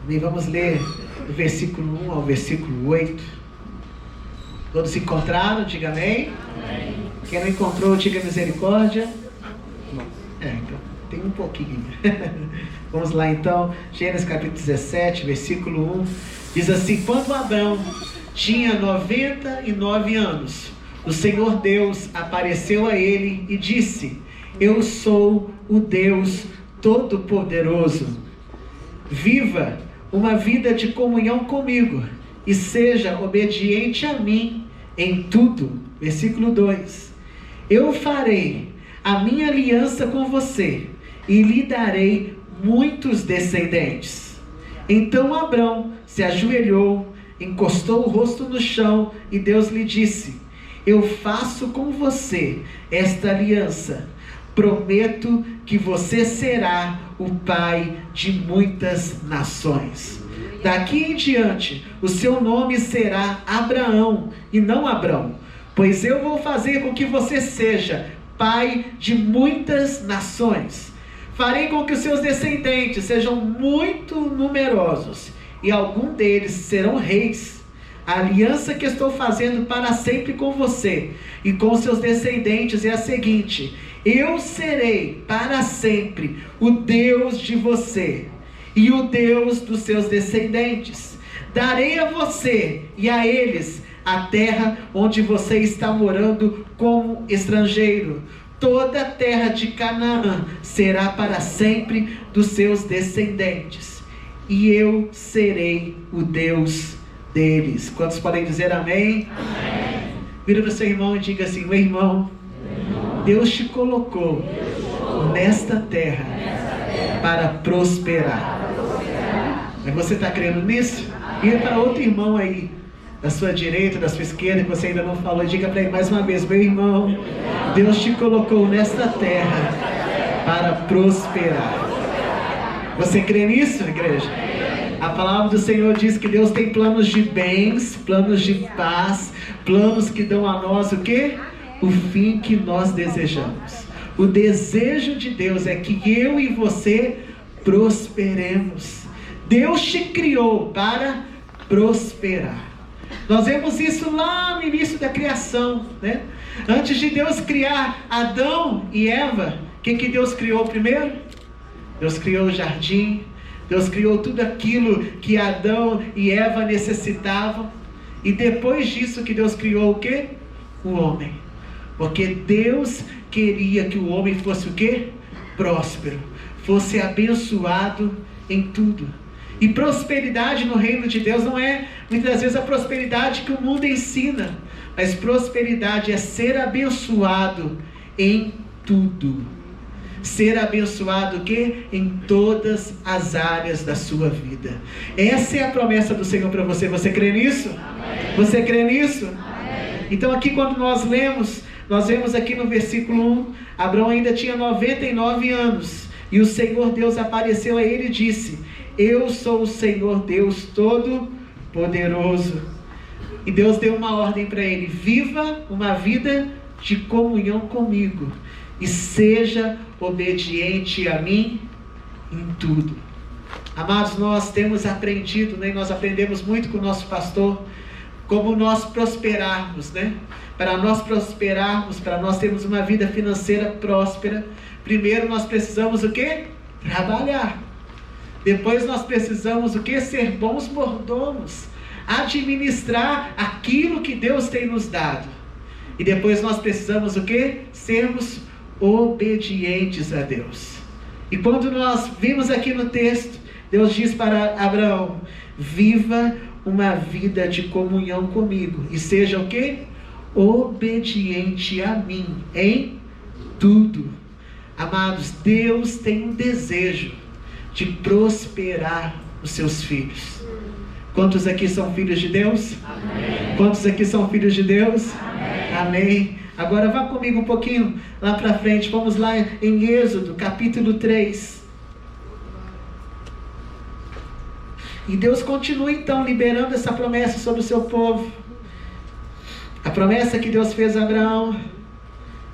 E vamos ler do versículo 1 ao versículo 8. Todos encontraram? Diga amém. Amém. Quem não encontrou, diga misericórdia. Então, tem um pouquinho. Vamos lá então, Gênesis capítulo 17, versículo 1. Diz assim: quando Abrão tinha 99 anos, o Senhor Deus apareceu a ele e disse: eu sou o Deus Todo-Poderoso. Viva uma vida de comunhão comigo e seja obediente a mim em tudo. Versículo 2. Eu farei a minha aliança com você e lhe darei muitos descendentes. Então Abrão se ajoelhou, encostou o rosto no chão e Deus lhe disse: eu faço com você esta aliança. Prometo que você será o pai de muitas nações. Daqui em diante, o seu nome será Abraão e não Abrão, pois eu vou fazer com que você seja pai de muitas nações. Farei com que os seus descendentes sejam muito numerosos e alguns deles serão reis. A aliança que estou fazendo para sempre com você e com seus descendentes é a seguinte: eu serei para sempre o Deus de você e o Deus dos seus descendentes. Darei a você e a eles a terra onde você está morando como estrangeiro. Toda a terra de Canaã será para sempre dos seus descendentes. E eu serei o Deus deles. Quantos podem dizer amém? Amém. Vira para o seu irmão e diga assim: meu irmão, Deus te colocou nesta terra para prosperar. Mas você está crendo nisso? Vira para outro irmão aí, da sua direita, da sua esquerda, que você ainda não falou, e diga para ele mais uma vez: meu irmão, Deus te colocou nesta terra para prosperar. Você crê nisso, igreja? A palavra do Senhor diz que Deus tem planos de bens, planos de paz, planos que dão a nós o quê? O fim que nós desejamos. O desejo de Deus é que eu e você prosperemos. Deus te criou para prosperar. Nós vemos isso lá no início da criação, né? Antes de Deus criar Adão e Eva, o que Deus criou primeiro? Deus criou o jardim. Deus criou tudo aquilo que Adão e Eva necessitavam. E depois disso que Deus criou o quê? O homem. Porque Deus queria que o homem fosse o quê? Próspero. Fosse abençoado em tudo. E prosperidade no reino de Deus não é muitas vezes a prosperidade que o mundo ensina. Mas prosperidade é ser abençoado em tudo. Ser abençoado o quê? Em todas as áreas da sua vida. Essa é a promessa do Senhor para você. Você crê nisso? Amém. Você crê nisso? Amém. Então aqui quando nós lemos, nós vemos aqui no versículo 1, Abrão ainda tinha 99 anos. E o Senhor Deus apareceu a ele e disse: eu sou o Senhor Deus Todo-Poderoso. E Deus deu uma ordem para ele: viva uma vida de comunhão comigo e seja obediente a mim em tudo. Amados, nós temos aprendido, né? Nós aprendemos muito com o nosso pastor como nós prosperarmos, né? Para nós prosperarmos, para nós termos uma vida financeira próspera, primeiro nós precisamos o quê? Trabalhar. Depois nós precisamos o quê? Ser bons mordomos, administrar aquilo que Deus tem nos dado. E depois nós precisamos o quê? Sermos obedientes a Deus. E quando nós vimos aqui no texto, Deus diz para Abraão: viva uma vida de comunhão comigo e seja o quê? Obediente a mim em tudo. Amados, Deus tem um desejo de prosperar os seus filhos. Quantos aqui são filhos de Deus? Amém. Quantos aqui são filhos de Deus? Amém. Amém. Agora vá comigo um pouquinho lá para frente. Vamos lá em Êxodo, capítulo 3. E Deus continua então liberando essa promessa sobre o seu povo. A promessa que Deus fez a Abraão.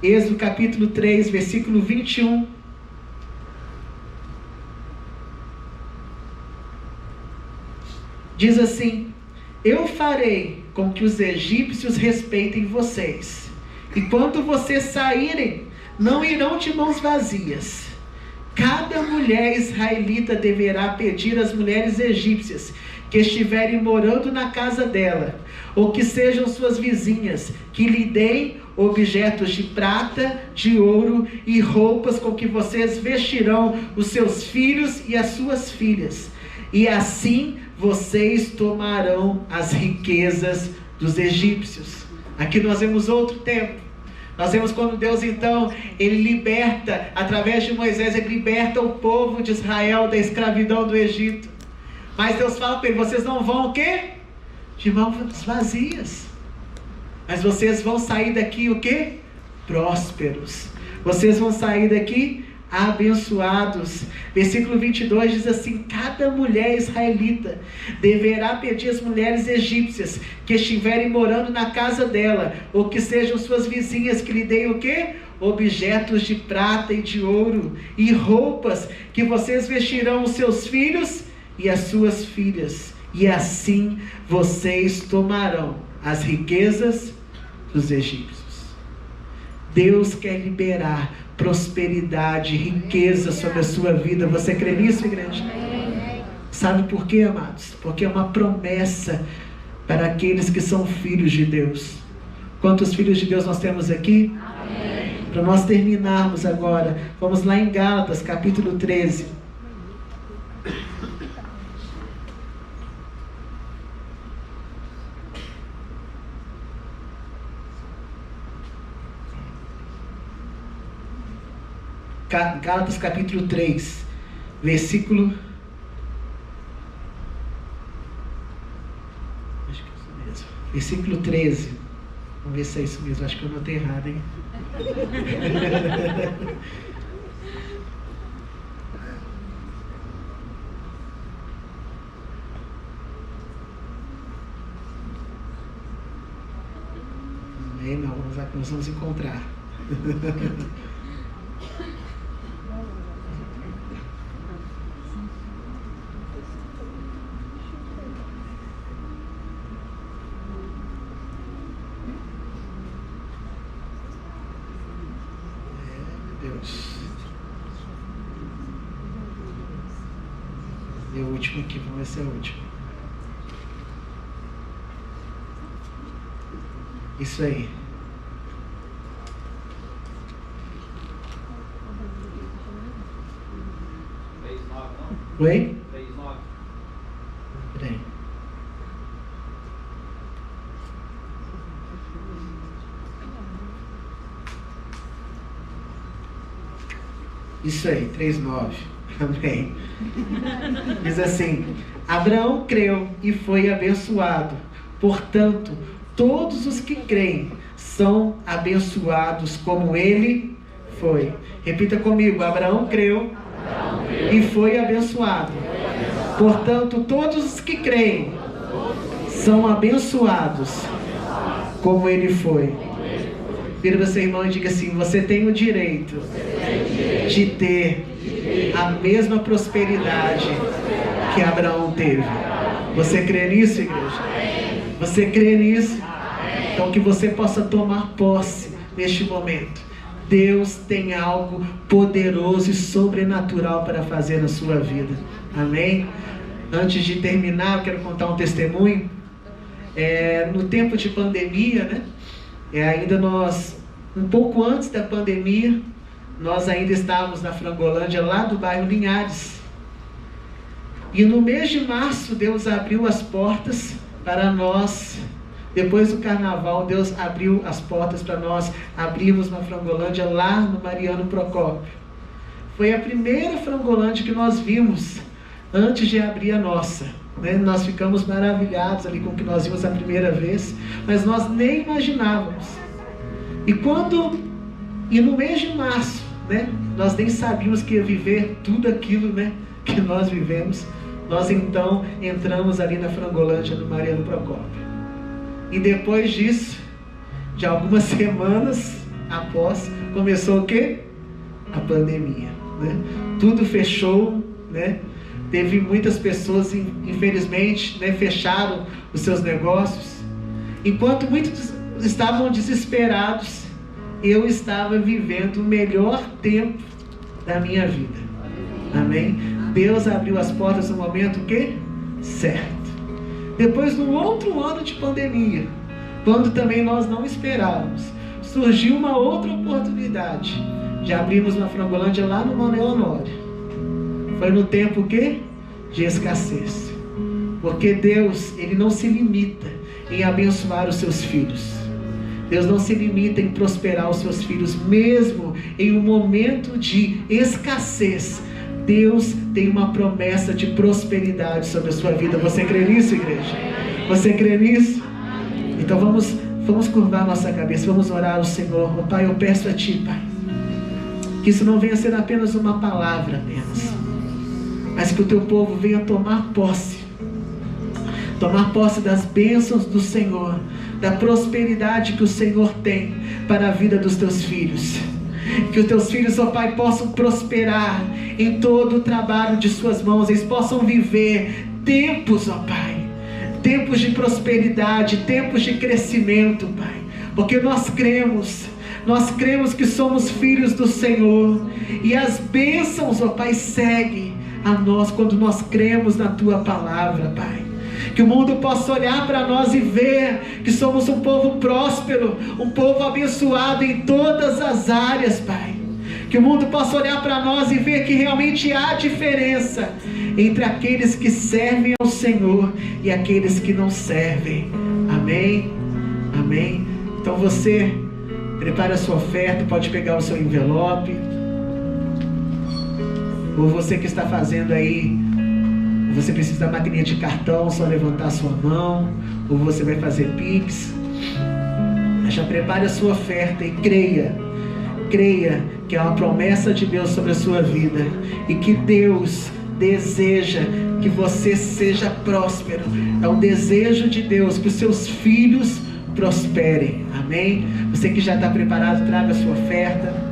Êxodo capítulo 3, versículo 21. Diz assim: eu farei com que os egípcios respeitem vocês, e quando vocês saírem, não irão de mãos vazias. Cada mulher israelita deverá pedir às mulheres egípcias que estiverem morando na casa dela, ou que sejam suas vizinhas, que lhe deem objetos de prata, de ouro e roupas com que vocês vestirão os seus filhos e as suas filhas. E assim vocês tomarão as riquezas dos egípcios. Aqui nós vemos outro tempo. Nós vemos quando Deus então, Ele liberta, através de Moisés, Ele liberta o povo de Israel da escravidão do Egito. Mas Deus fala para ele: vocês não vão o quê? De mãos vazias. Mas vocês vão sair daqui o quê? Prósperos. Vocês vão sair daqui abençoados. Versículo 22 diz assim: cada mulher israelita deverá pedir às mulheres egípcias que estiverem morando na casa dela, ou que sejam suas vizinhas, que lhe deem o quê? Objetos de prata e de ouro, e roupas que vocês vestirão os seus filhos e as suas filhas, e assim vocês tomarão as riquezas dos egípcios. Deus quer liberar prosperidade, riqueza sobre a sua vida. Você crê nisso, igreja? Sabe por quê, amados? Porque é uma promessa para aqueles que são filhos de Deus. Quantos filhos de Deus nós temos aqui? Amém. Para nós terminarmos agora, vamos lá em Gálatas, capítulo 13. Gálatas capítulo 3, versículo... acho que é isso mesmo. Versículo 13. Vamos ver se é isso mesmo. Acho que eu anotei errado, hein? Não, nós vamos encontrar. É o último aqui, vamos ver se é o último. Isso aí. Oi? 3:9. Peraí. Isso aí, 3:9. Amém. Diz assim: Abraão creu e foi abençoado. Portanto, todos os que creem são abençoados como ele foi. Repita comigo: Abraão creu e foi abençoado. Portanto, todos os que creem são abençoados como ele foi. Vira para seu irmão e diga assim: você tem o direito de ter a mesma prosperidade que Abraão teve. Você crê nisso, igreja? Você crê nisso? Então que você possa tomar posse neste momento. Deus tem algo poderoso e sobrenatural para fazer na sua vida. Amém? Antes de terminar, eu quero contar um testemunho. No tempo de pandemia, né? Ainda nós, um pouco antes da pandemia, nós ainda estávamos na Frangolândia, lá do bairro Linhares. E no mês de março, Deus abriu as portas para nós. Depois do carnaval, Deus abriu as portas para nós abrirmos uma Frangolândia lá no Mariano Procópio. Foi a primeira Frangolândia que nós vimos antes de abrir a nossa, né? Nós ficamos maravilhados ali com o que nós vimos a primeira vez, mas nós nem imaginávamos. E no mês de março, né, nós nem sabíamos que ia viver tudo aquilo, né, que nós vivemos. Nós então entramos ali na Frangolândia do Mariano Procópio. E depois disso, de algumas semanas após, começou o quê? A pandemia, né? Tudo fechou, né? Teve muitas pessoas, infelizmente, né, fecharam os seus negócios. Enquanto muitos estavam desesperados, eu estava vivendo o melhor tempo da minha vida. Amém? Deus abriu as portas no momento que? Certo. Depois, num outro ano de pandemia, quando também nós não esperávamos, surgiu uma outra oportunidade de abrirmos uma Frangolândia lá no Manuel Honório. Foi no tempo que? De escassez. Porque Deus, Ele não se limita em abençoar os seus filhos. Deus não se limita em prosperar os seus filhos, mesmo em um momento de escassez. Deus tem uma promessa de prosperidade sobre a sua vida. Você crê nisso, igreja? Você crê nisso? Então vamos curvar nossa cabeça, vamos orar ao Senhor. Oh, Pai, eu peço a Ti, Pai, que isso não venha ser apenas uma palavra apenas, mas que o Teu povo venha tomar posse das bênçãos do Senhor, da prosperidade que o Senhor tem para a vida dos Teus filhos. Que os Teus filhos, ó Pai, possam prosperar em todo o trabalho de suas mãos. Eles possam viver tempos, ó Pai, tempos de prosperidade, tempos de crescimento, Pai. Porque nós cremos que somos filhos do Senhor. E as bênçãos, ó Pai, seguem a nós quando nós cremos na Tua palavra, Pai. Que o mundo possa olhar para nós e ver que somos um povo próspero, um povo abençoado em todas as áreas, Pai. Que o mundo possa olhar para nós e ver que realmente há diferença entre aqueles que servem ao Senhor e aqueles que não servem. Amém? Amém? Então você prepare a sua oferta, pode pegar o seu envelope. Ou você que está fazendo aí, você precisa da maquininha de cartão, só levantar a sua mão, ou você vai fazer Pix. Mas já prepare a sua oferta e creia que é uma promessa de Deus sobre a sua vida, e que Deus deseja que você seja próspero. É um desejo de Deus que os seus filhos prosperem. Amém? Você que já está preparado, traga a sua oferta.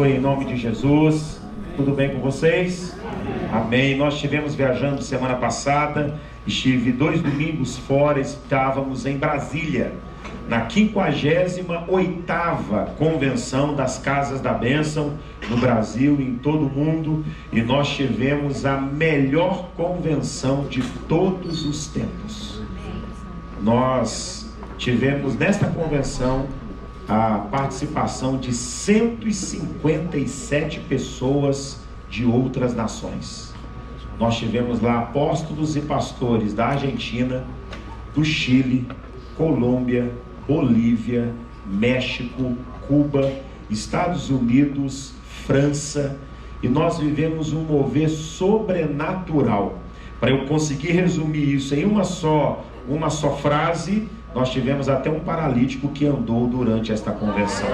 Em nome de Jesus, tudo bem com vocês? Amém. Nós estivemos viajando semana passada, estive 2 domingos fora, estávamos em Brasília, na 58ª Convenção das Casas da Bênção no Brasil e em todo o mundo, e nós tivemos a melhor convenção de todos os tempos. Nós tivemos nesta convenção a participação de 157 pessoas de outras nações. Nós tivemos lá apóstolos e pastores da Argentina, do Chile, Colômbia, Bolívia, México, Cuba, Estados Unidos, França, e nós vivemos um mover sobrenatural. Para eu conseguir resumir isso em uma só frase, nós tivemos até um paralítico que andou durante esta convenção.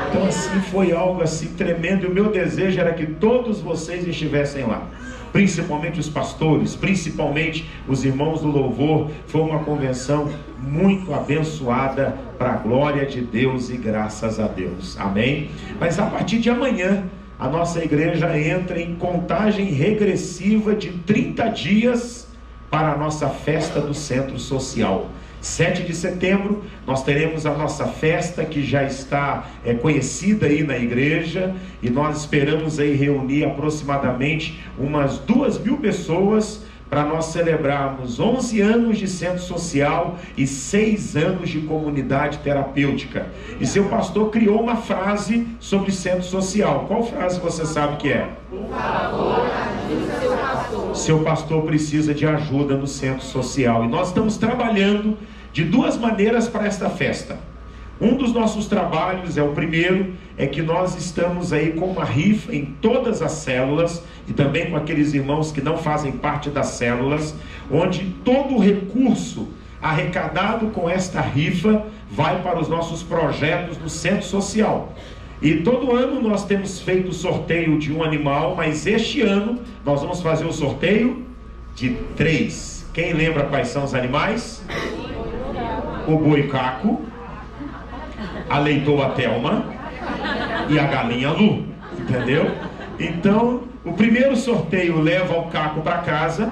Então assim, foi algo assim tremendo, e o meu desejo era que todos vocês estivessem lá, principalmente os pastores, principalmente os irmãos do louvor. Foi uma convenção muito abençoada, para a glória de Deus e graças a Deus. Amém? Mas a partir de amanhã, a nossa igreja entra em contagem regressiva de 30 dias para a nossa festa do Centro Social. 7 de setembro, nós teremos a nossa festa, que já está conhecida aí na igreja, e nós esperamos aí reunir aproximadamente umas 2.000 pessoas para nós celebrarmos 11 anos de centro social e 6 anos de comunidade terapêutica. E seu pastor criou uma frase sobre centro social. Qual frase você sabe que é? Por favor, ajude seu pastor. Seu pastor precisa de ajuda no centro social. E nós estamos trabalhando de 2 maneiras para esta festa. Um dos nossos trabalhos, o primeiro, é que nós estamos aí com uma rifa em todas as células e também com aqueles irmãos que não fazem parte das células, onde todo o recurso arrecadado com esta rifa vai para os nossos projetos no centro social. E todo ano nós temos feito o sorteio de um animal, mas este ano nós vamos fazer o sorteio de 3. Quem lembra quais são os animais? O boi Caco, a leitoa Thelma e a galinha Lu, entendeu? Então, o primeiro sorteio leva o Caco para casa,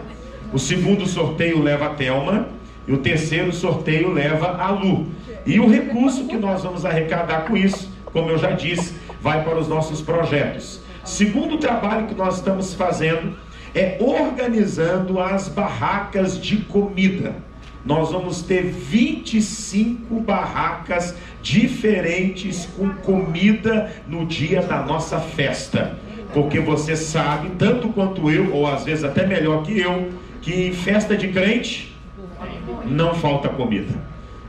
o segundo sorteio leva a Thelma e o terceiro sorteio leva a Lu. E o recurso que nós vamos arrecadar com isso, como eu já disse, vai para os nossos projetos. Segundo trabalho que nós estamos fazendo é organizando as barracas de comida. Nós vamos ter 25 barracas diferentes com comida no dia da nossa festa. Porque você sabe, tanto quanto eu, ou às vezes até melhor que eu, que em festa de crente não falta comida.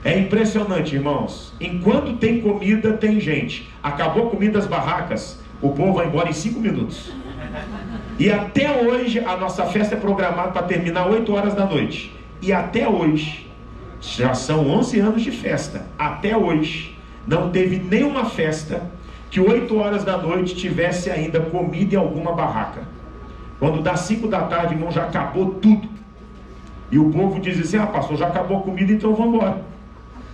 É impressionante, irmãos. Enquanto tem comida, tem gente. Acabou a comida das barracas, o povo vai embora em 5 minutos. E até hoje, a nossa festa é programada para terminar 8 horas da noite. E até hoje, já são 11 anos de festa, até hoje, não teve nenhuma festa que 8 horas da noite tivesse ainda comida em alguma barraca. Quando dá 5 da tarde, irmão, já acabou tudo. E o povo diz assim: ah, pastor, já acabou a comida, então vamos embora.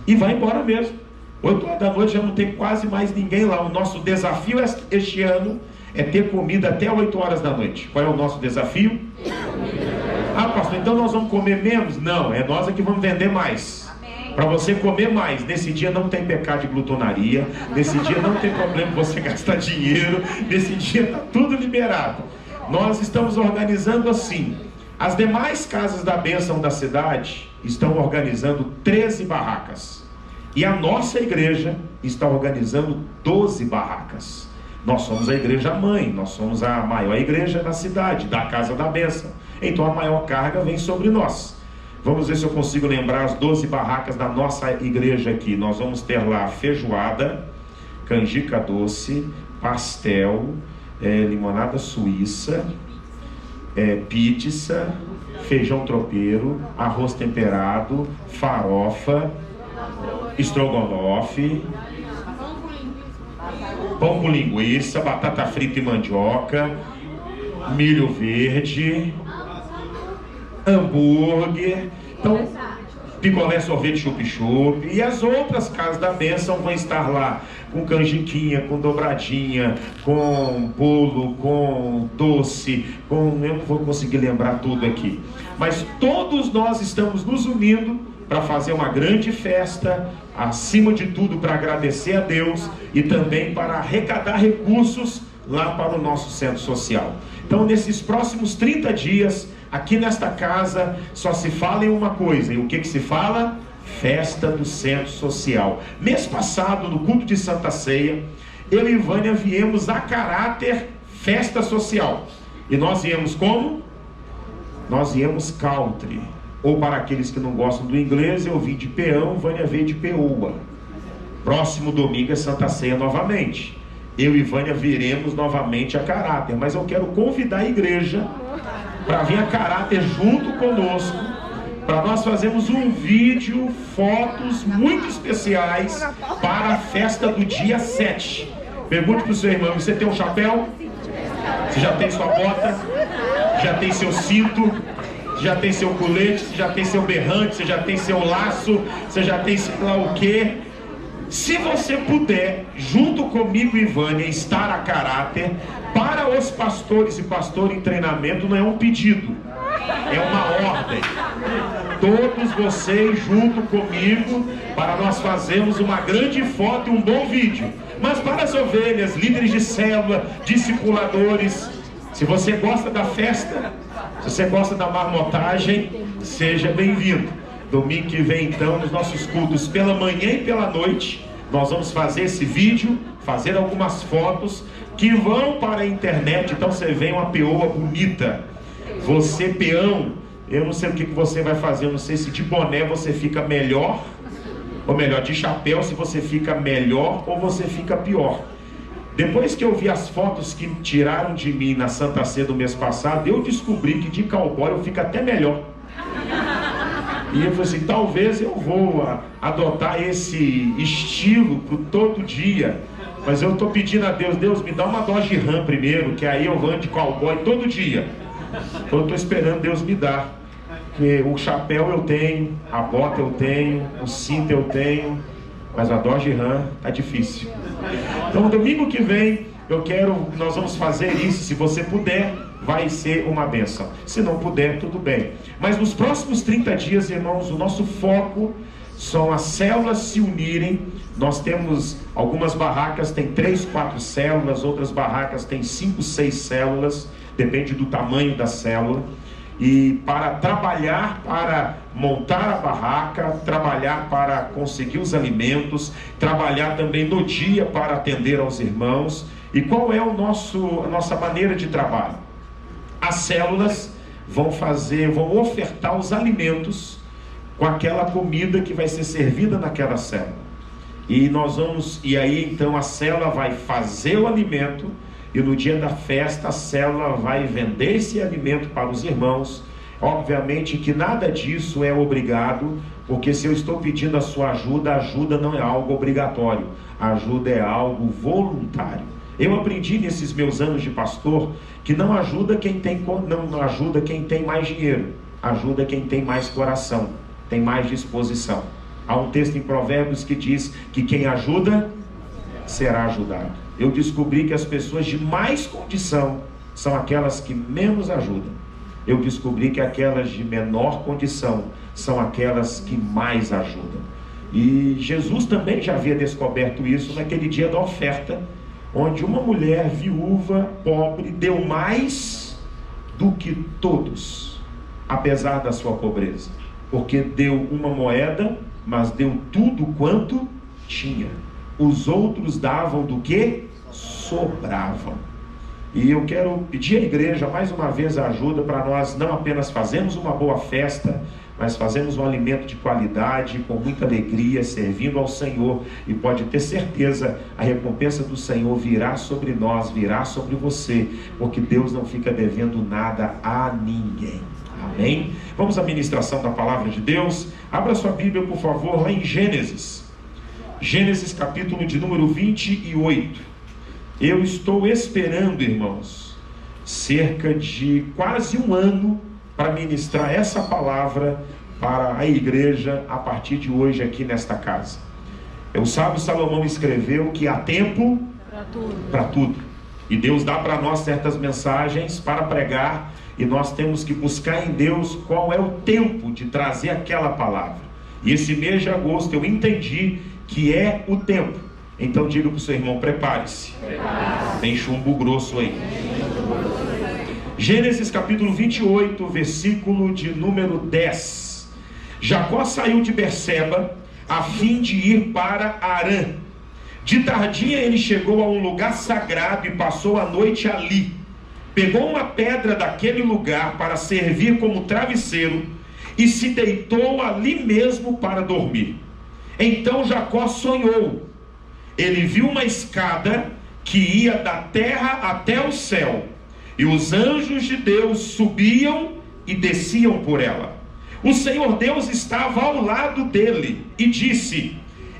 E vai embora mesmo. 8 horas da noite já não tem quase mais ninguém lá. O nosso desafio este ano é ter comida até 8 horas da noite. Qual é o nosso desafio? Ah, pastor, então nós vamos comer menos? Não, é nós que vamos vender mais. Para você comer mais. Nesse dia não tem pecado de glutonaria. Nesse dia não tem problema você gastar dinheiro. Nesse dia está tudo liberado. Nós estamos organizando assim. As demais casas da bênção da cidade estão organizando 13 barracas. E a nossa igreja está organizando 12 barracas. Nós somos a igreja mãe, nós somos a maior igreja da cidade, da casa da bênção. Então a maior carga vem sobre nós. Vamos ver se eu consigo lembrar as 12 barracas da nossa igreja aqui. Nós vamos ter lá feijoada, canjica doce, pastel, limonada suíça, pizza, feijão tropeiro, arroz temperado, farofa, estrogonofe, pão com linguiça, batata frita e mandioca, milho verde, hambúrguer, então, picolé, sorvete, chup-chup. E as outras casas da bênção vão estar lá com canjiquinha, com dobradinha, com bolo, com doce, com... eu não vou conseguir lembrar tudo aqui. Mas todos nós estamos nos unindo para fazer uma grande festa, acima de tudo para agradecer a Deus e também para arrecadar recursos lá para o nosso centro social. Então, nesses próximos 30 dias, aqui nesta casa, só se fala em uma coisa. E o que se fala? Festa do centro social. Mês passado, no culto de Santa Ceia, eu e Vânia viemos a caráter festa social. E nós viemos como? Nós viemos country. Ou para aqueles que não gostam do inglês, eu vim de peão, Vânia veio de peoa. Próximo domingo é Santa Ceia novamente. Eu e Vânia viremos novamente a caráter. Mas eu quero convidar a igreja para vir a caráter junto conosco, para nós fazermos um vídeo, fotos muito especiais para a festa do dia 7. Pergunte para o seu irmão: você tem um chapéu? Você já tem sua bota? Já tem seu cinto? Já tem seu colete? Você já tem seu berrante? Você já tem seu laço? Você já tem sei lá o que? Se você puder, junto comigo e Vânia, estar a caráter, para os pastores e pastor em treinamento, não é um pedido, é uma ordem. Todos vocês junto comigo, para nós fazermos uma grande foto e um bom vídeo. Mas para as ovelhas, líderes de célula, discipuladores, se você gosta da festa, Se você gosta da marmotagem, seja bem-vindo. Domingo que vem, então, nos nossos cultos pela manhã e pela noite, nós vamos fazer esse vídeo, fazer algumas fotos que vão para a internet. Então você vê uma peoa bonita. Você, peão, eu não sei o que você vai fazer, eu não sei se de boné você fica melhor, ou melhor, de chapéu, se você fica melhor ou você fica pior. Depois que eu vi as fotos que tiraram de mim na Santa Ceia do mês passado, eu descobri que de cowboy eu fico até melhor. E eu falei assim, talvez eu vou adotar esse estilo para todo dia. Mas eu estou pedindo a Deus, Deus, me dá uma Dodge Ram primeiro, que aí eu ando de cowboy todo dia. Então eu estou esperando Deus me dar. Porque o chapéu eu tenho, a bota eu tenho, o cinto eu tenho, mas a Dodge Ram tá difícil. Então domingo que vem nós vamos fazer isso. Se você puder, vai ser uma bênção. Se não puder, tudo bem. Mas nos próximos 30 dias, irmãos, o nosso foco são as células se unirem. Nós temos algumas barracas, tem 3, 4 células, outras barracas tem 5, 6 células, depende do tamanho da célula. E para trabalhar, para montar a barraca, trabalhar para conseguir os alimentos, trabalhar também no dia para atender aos irmãos. E qual é a nossa maneira de trabalho? As células vão ofertar os alimentos com aquela comida que vai ser servida naquela célula. E aí então a célula vai fazer o alimento, e no dia da festa a célula vai vender esse alimento para os irmãos. Obviamente que nada disso é obrigado, porque se eu estou pedindo a sua ajuda, a ajuda não é algo obrigatório, a ajuda é algo voluntário. Eu aprendi nesses meus anos de pastor que não ajuda quem tem mais dinheiro, ajuda quem tem mais coração, tem mais disposição. Há um texto em Provérbios que diz que quem ajuda será ajudado. Eu descobri que as pessoas de mais condição são aquelas que menos ajudam. Eu descobri que aquelas de menor condição são aquelas que mais ajudam. E Jesus também já havia descoberto isso naquele dia da oferta, onde uma mulher viúva, pobre, deu mais do que todos, apesar da sua pobreza. Porque deu uma moeda, mas deu tudo quanto tinha. Os outros davam do que sobravam. E eu quero pedir à igreja mais uma vez a ajuda para nós não apenas fazermos uma boa festa, mas fazemos um alimento de qualidade, com muita alegria, servindo ao Senhor. E pode ter certeza, a recompensa do Senhor virá sobre nós, virá sobre você, porque Deus não fica devendo nada a ninguém. Amém? Vamos à ministração da palavra de Deus. Abra sua Bíblia, por favor, lá em Gênesis capítulo de número 28. Eu estou esperando, irmãos, cerca de quase um ano para ministrar essa palavra para a igreja a partir de hoje aqui nesta casa. O sábio Salomão escreveu que há tempo para tudo. E Deus dá para nós certas mensagens para pregar, e nós temos que buscar em Deus qual é o tempo de trazer aquela palavra. E esse mês de agosto eu entendi que é o tempo. Então diga para o seu irmão, prepare-se. Tem chumbo grosso aí. Gênesis capítulo 28, versículo de número 10. Jacó saiu de Berseba a fim de ir para Harã. De tardinha ele chegou a um lugar sagrado e passou a noite ali. Pegou uma pedra daquele lugar para servir como travesseiro e se deitou ali mesmo para dormir. Então Jacó sonhou. Ele viu uma escada que ia da terra até o céu, e os anjos de Deus subiam e desciam por ela. O Senhor Deus estava ao lado dele e disse: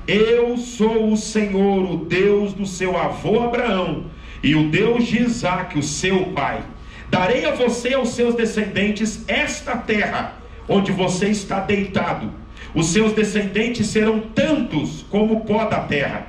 Eu sou o Senhor, o Deus do seu avô Abraão e o Deus de Isaque, o seu pai. Darei a você e aos seus descendentes esta terra onde você está deitado. Os seus descendentes serão tantos como o pó da terra.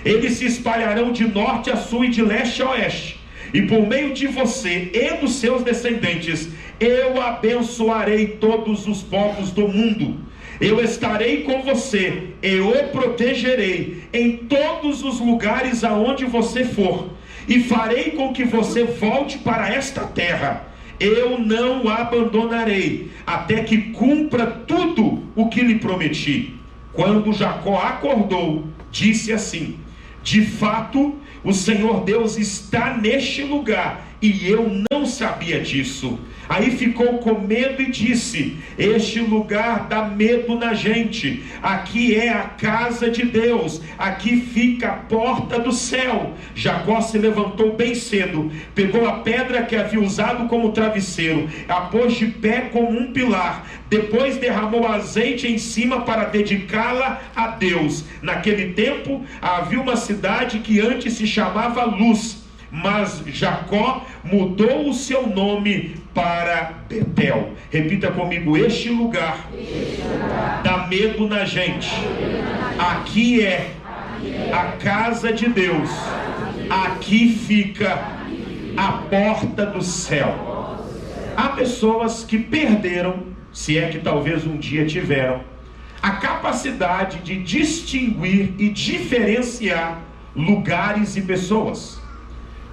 Eles se espalharão de norte a sul e de leste a oeste. E por meio de você e dos seus descendentes, eu abençoarei todos os povos do mundo. Eu estarei com você, eu o protegerei em todos os lugares aonde você for. E farei com que você volte para esta terra. eu não o abandonarei, até que cumpra tudo o que lhe prometi. Quando Jacó acordou, disse assim: de fato, o Senhor Deus está neste lugar, e eu não sabia disso. Aí ficou com medo e disse: este lugar dá medo na gente. Aqui é a casa de Deus, aqui fica a porta do céu. Jacó se levantou bem cedo, pegou a pedra que havia usado como travesseiro, a pôs de pé como um pilar, depois derramou azeite em cima para dedicá-la a Deus. Naquele tempo havia uma cidade que antes se chamava Luz, mas Jacó mudou o seu nome para Betel. Repita comigo: este lugar dá medo na gente. Aqui é a casa de Deus, aqui fica a porta do céu. Há pessoas que perderam, se é que talvez um dia tiveram, a capacidade de distinguir e diferenciar lugares e pessoas.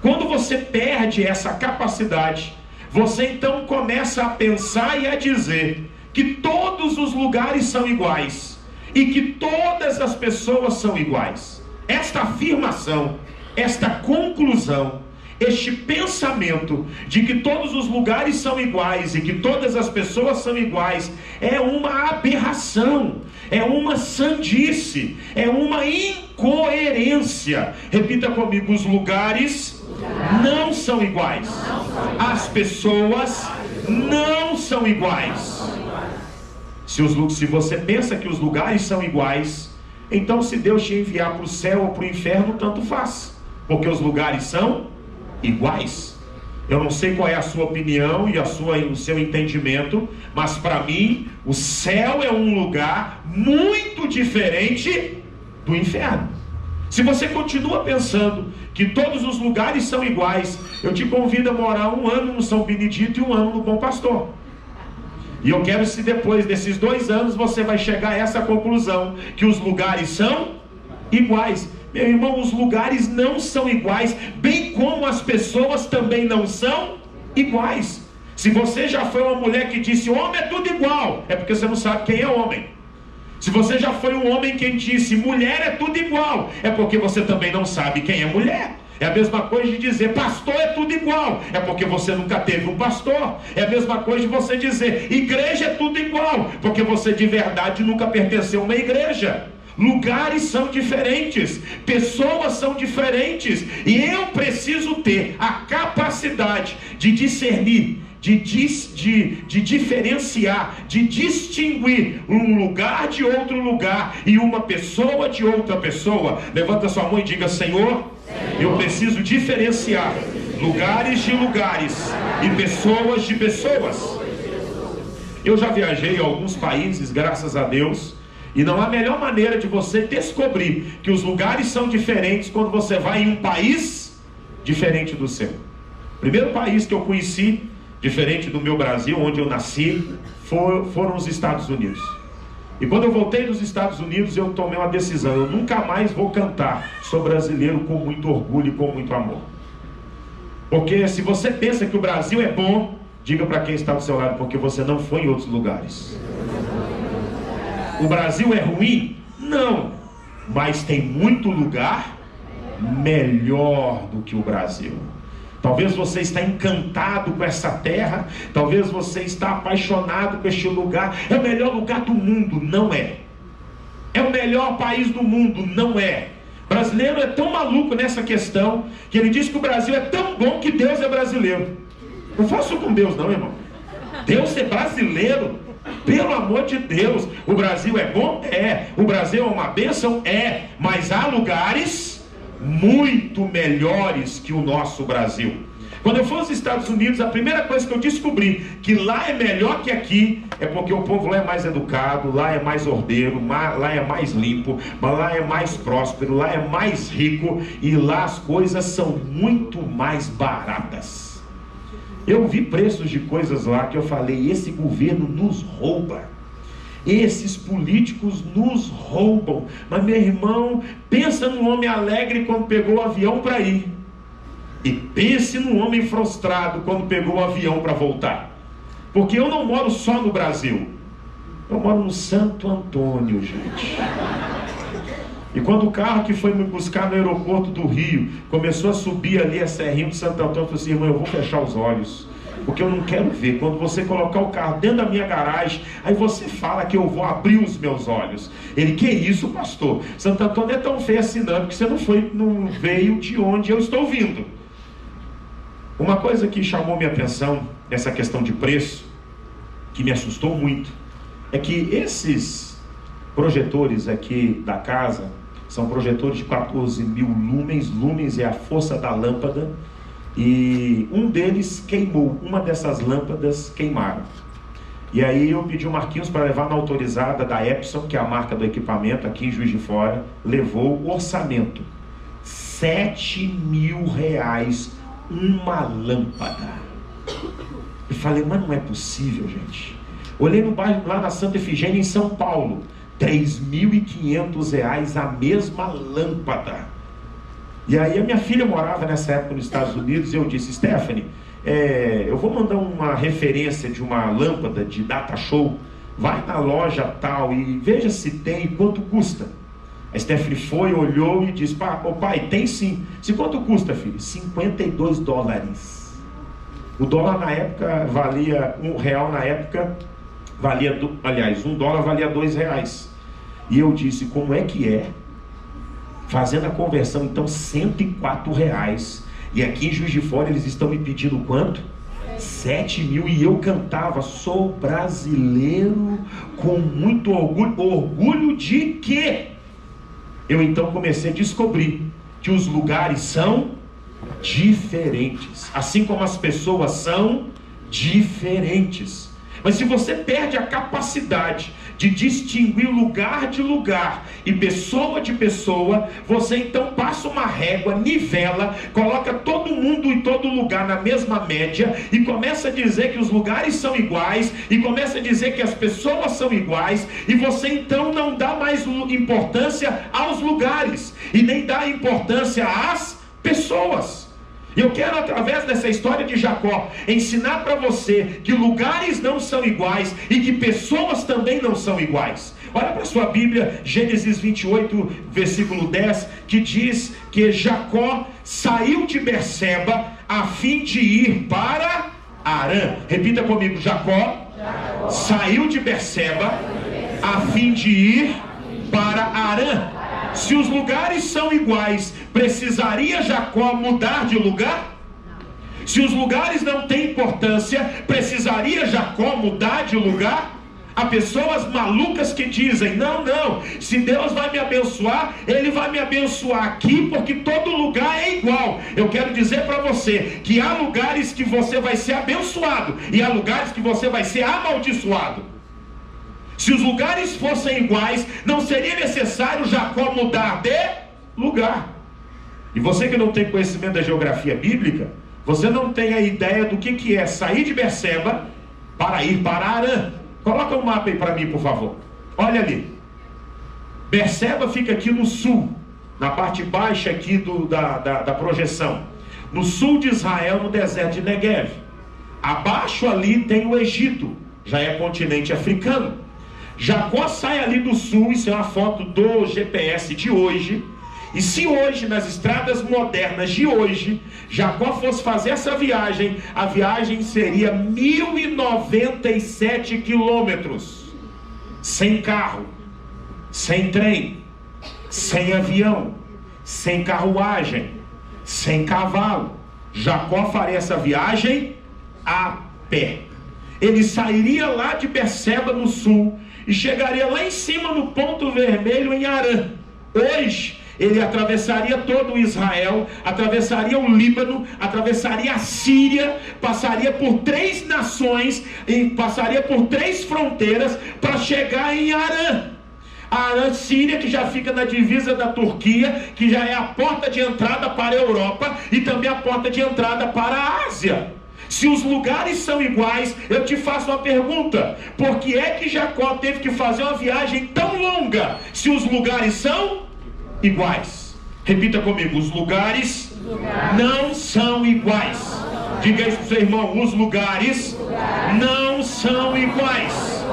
Quando você perde essa capacidade, você então começa a pensar e a dizer que todos os lugares são iguais e que todas as pessoas são iguais. Esta afirmação, esta conclusão, este pensamento de que todos os lugares são iguais e que todas as pessoas são iguais é uma aberração, é uma sandice, é uma incoerência. Repita comigo: os lugares não são iguais, as pessoas não são iguais. Se você pensa que os lugares são iguais, então se Deus te enviar para o céu ou para o inferno, tanto faz, porque os lugares são iguais. Eu não sei qual é a sua opinião e o seu entendimento, mas para mim o céu é um lugar muito diferente do inferno. Se você continua pensando que todos os lugares são iguais, eu te convido a morar 1 ano no São Benedito e 1 ano no Bom Pastor. E eu quero, se depois desses 2 anos você vai chegar a essa conclusão, que os lugares são iguais. Meu irmão, os lugares não são iguais, bem como as pessoas também não são iguais. Se você já foi uma mulher que disse homem é tudo igual, é porque você não sabe quem é homem. Se você já foi um homem que disse mulher é tudo igual, é porque você também não sabe quem é mulher. É a mesma coisa de dizer pastor é tudo igual, é porque você nunca teve um pastor. É a mesma coisa de você dizer igreja é tudo igual, porque você de verdade nunca pertenceu a uma igreja. Lugares são diferentes, pessoas são diferentes, e eu preciso ter a capacidade de discernir, de diferenciar, de distinguir um lugar de outro lugar e uma pessoa de outra pessoa. Levanta sua mão e diga: Senhor, eu preciso diferenciar lugares de lugares e pessoas de pessoas. Eu já viajei a alguns países, graças a Deus, e não há melhor maneira de você descobrir que os lugares são diferentes quando você vai em um país diferente do seu. O primeiro país que eu conheci, diferente do meu Brasil, onde eu nasci, foram os Estados Unidos. E quando eu voltei dos Estados Unidos, eu tomei uma decisão: eu nunca mais vou cantar Sou Brasileiro com muito orgulho e com muito amor. Porque se você pensa que o Brasil é bom, diga para quem está do seu lado: porque você não foi em outros lugares. O Brasil é ruim? Não, mas tem muito lugar melhor do que o Brasil. Talvez você está encantado com essa terra, talvez você está apaixonado com este lugar. É o melhor lugar do mundo? Não é. É o melhor país do mundo? Não é. O brasileiro é tão maluco nessa questão, que ele diz que o Brasil é tão bom que Deus é brasileiro. Não faço com Deus não, irmão. Deus é brasileiro, pelo amor de Deus. O Brasil é bom? É. O Brasil é uma bênção? É. Mas há lugares muito melhores que o nosso Brasil. Quando eu fui aos Estados Unidos, a primeira coisa que eu descobri que lá é melhor que aqui é porque o povo lá é mais educado, lá é mais ordeiro, lá é mais limpo, lá é mais próspero, lá é mais rico, e lá as coisas são muito mais baratas. Eu vi preços de coisas lá que eu falei: esse governo nos rouba. Esses políticos nos roubam. Mas meu irmão, pensa num homem alegre quando pegou o avião para ir. E pense num homem frustrado quando pegou o avião para voltar. Porque eu não moro só no Brasil. Eu moro no Santo Antônio, gente. E quando o carro que foi me buscar no aeroporto do Rio começou a subir ali a serrinha de Santo Antônio, eu falei assim: irmão, eu vou fechar os olhos, porque eu não quero ver. Quando você colocar o carro dentro da minha garagem, aí você fala que eu vou abrir os meus olhos. Ele: que isso, pastor? Santo Antônio é tão feio assim não, porque você não veio de onde eu estou vindo. Uma coisa que chamou minha atenção nessa questão de preço, que me assustou muito, é que esses projetores aqui da casa são projetores de 14 mil lumens. Lumens é a força da lâmpada. E um deles queimou, uma dessas lâmpadas queimaram. E aí eu pedi o Marquinhos para levar na autorizada da Epson, que é a marca do equipamento, aqui em Juiz de Fora. Levou o orçamento: R$7.000 uma lâmpada. Eu falei: mas não é possível, gente. Olhei no bairro lá na Santa Efigênia, em São Paulo, R$3.500 a mesma lâmpada. E aí a minha filha morava nessa época nos Estados Unidos, e eu disse: Stephanie, eu vou mandar uma referência de uma lâmpada de data show, vai na loja tal e veja se tem e quanto custa. A Stephanie foi, olhou e disse: pai, tem sim. Se quanto custa, filho? $52. O dólar na época valia, R$1 na época valia, aliás, $1 valia R$2. E eu disse: como é que é? Fazendo a conversão, então, R$104. E aqui em Juiz de Fora eles estão me pedindo quanto? 7.000. E eu cantava: sou brasileiro com muito orgulho. Orgulho de quê? Eu então comecei a descobrir que os lugares são diferentes, assim como as pessoas são diferentes. Mas se você perde a capacidade de distinguir lugar de lugar e pessoa de pessoa, você então passa uma régua, nivela, coloca todo mundo em todo lugar na mesma média e começa a dizer que os lugares são iguais e começa a dizer que as pessoas são iguais, e você então não dá mais importância aos lugares e nem dá importância às pessoas. Eu quero, através dessa história de Jacó, ensinar para você que lugares não são iguais e que pessoas também não são iguais. Olha para a sua Bíblia, Gênesis 28, versículo 10, que diz que Jacó saiu de Berseba a fim de ir para Harã. Repita comigo: Jacó saiu de Berseba a fim de ir para Harã. Se os lugares são iguais, precisaria Jacó mudar de lugar? Se os lugares não têm importância, precisaria Jacó mudar de lugar? Há pessoas malucas que dizem: não, se Deus vai me abençoar, Ele vai me abençoar aqui, porque todo lugar é igual. Eu quero dizer para você que há lugares que você vai ser abençoado e há lugares que você vai ser amaldiçoado. Se os lugares fossem iguais, não seria necessário Jacó mudar de lugar. E você que não tem conhecimento da geografia bíblica, você não tem a ideia do que é sair de Berseba para ir para Harã. Coloca um mapa aí para mim, por favor. Olha ali. Berseba fica aqui no sul, na parte baixa aqui da projeção. No sul de Israel, no deserto de Negev. Abaixo ali tem o Egito, já é continente africano. Jacó sai ali do sul, isso é uma foto do GPS de hoje. E se hoje, nas estradas modernas de hoje, Jacó fosse fazer essa viagem, a viagem seria 1.097 quilômetros. Sem carro, sem trem, sem avião, sem carruagem, sem cavalo. Jacó faria essa viagem a pé. Ele sairia lá de Berseba no sul e chegaria lá em cima no ponto vermelho em Harã. Hoje ele atravessaria todo o Israel, atravessaria o Líbano, atravessaria a Síria, passaria por 3 nações e passaria por 3 fronteiras para chegar em Harã. A Síria, que já fica na divisa da Turquia, que já é a porta de entrada para a Europa e também a porta de entrada para a Ásia. Se os lugares são iguais, eu te faço uma pergunta: por que é que Jacó teve que fazer uma viagem tão longa, se os lugares são iguais? Repita comigo: os lugares não são iguais. Diga isso para o seu irmão: os lugares não são iguais.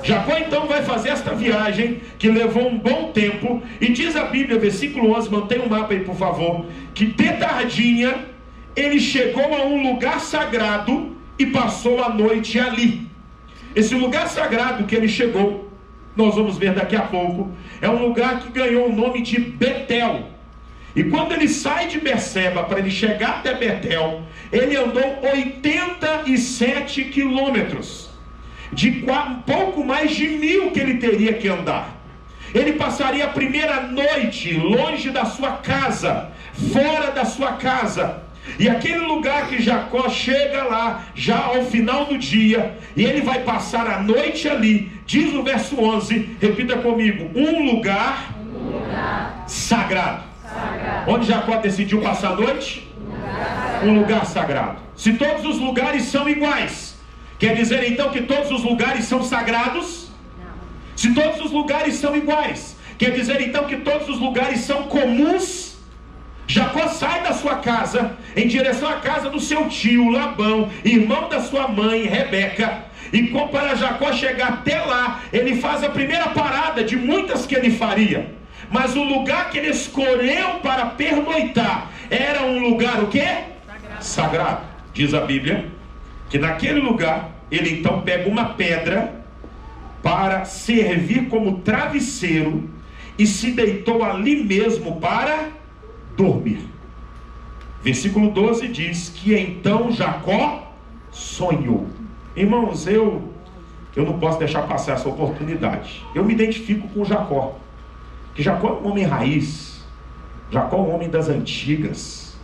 Jacó então vai fazer esta viagem que levou um bom tempo, e diz a Bíblia, versículo 11, mantenha o mapa aí por favor, que de tardinha ele chegou a um lugar sagrado e passou a noite ali. Esse lugar sagrado que ele chegou, nós vamos ver daqui a pouco, é um lugar que ganhou o nome de Betel. E quando ele sai de Berseba para ele chegar até Betel, ele andou 87 quilômetros, de pouco mais de 1.000 que ele teria que andar. Ele passaria a primeira noite longe da sua casa, fora da sua casa. E aquele lugar que Jacó chega lá, já ao final do dia, e ele vai passar a noite ali, diz o verso 11, repita comigo: um lugar sagrado. Onde Jacó decidiu passar a noite? Um lugar sagrado. Se todos os lugares são iguais, quer dizer então que todos os lugares são sagrados? Se todos os lugares são iguais, quer dizer então que todos os lugares são comuns? Jacó sai da sua casa em direção à casa do seu tio Labão, irmão da sua mãe Rebeca. E para Jacó chegar até lá, ele faz a primeira parada de muitas que ele faria. Mas o lugar que ele escolheu para pernoitar era um lugar o quê? Sagrado. Diz a Bíblia que naquele lugar ele então pega uma pedra para servir como travesseiro e se deitou ali mesmo para dormir. Versículo 12 diz que então Jacó sonhou. Irmãos, eu não posso deixar passar essa oportunidade. Eu me identifico com Jacó, que Jacó é um homem raiz. Jacó é um homem das antigas.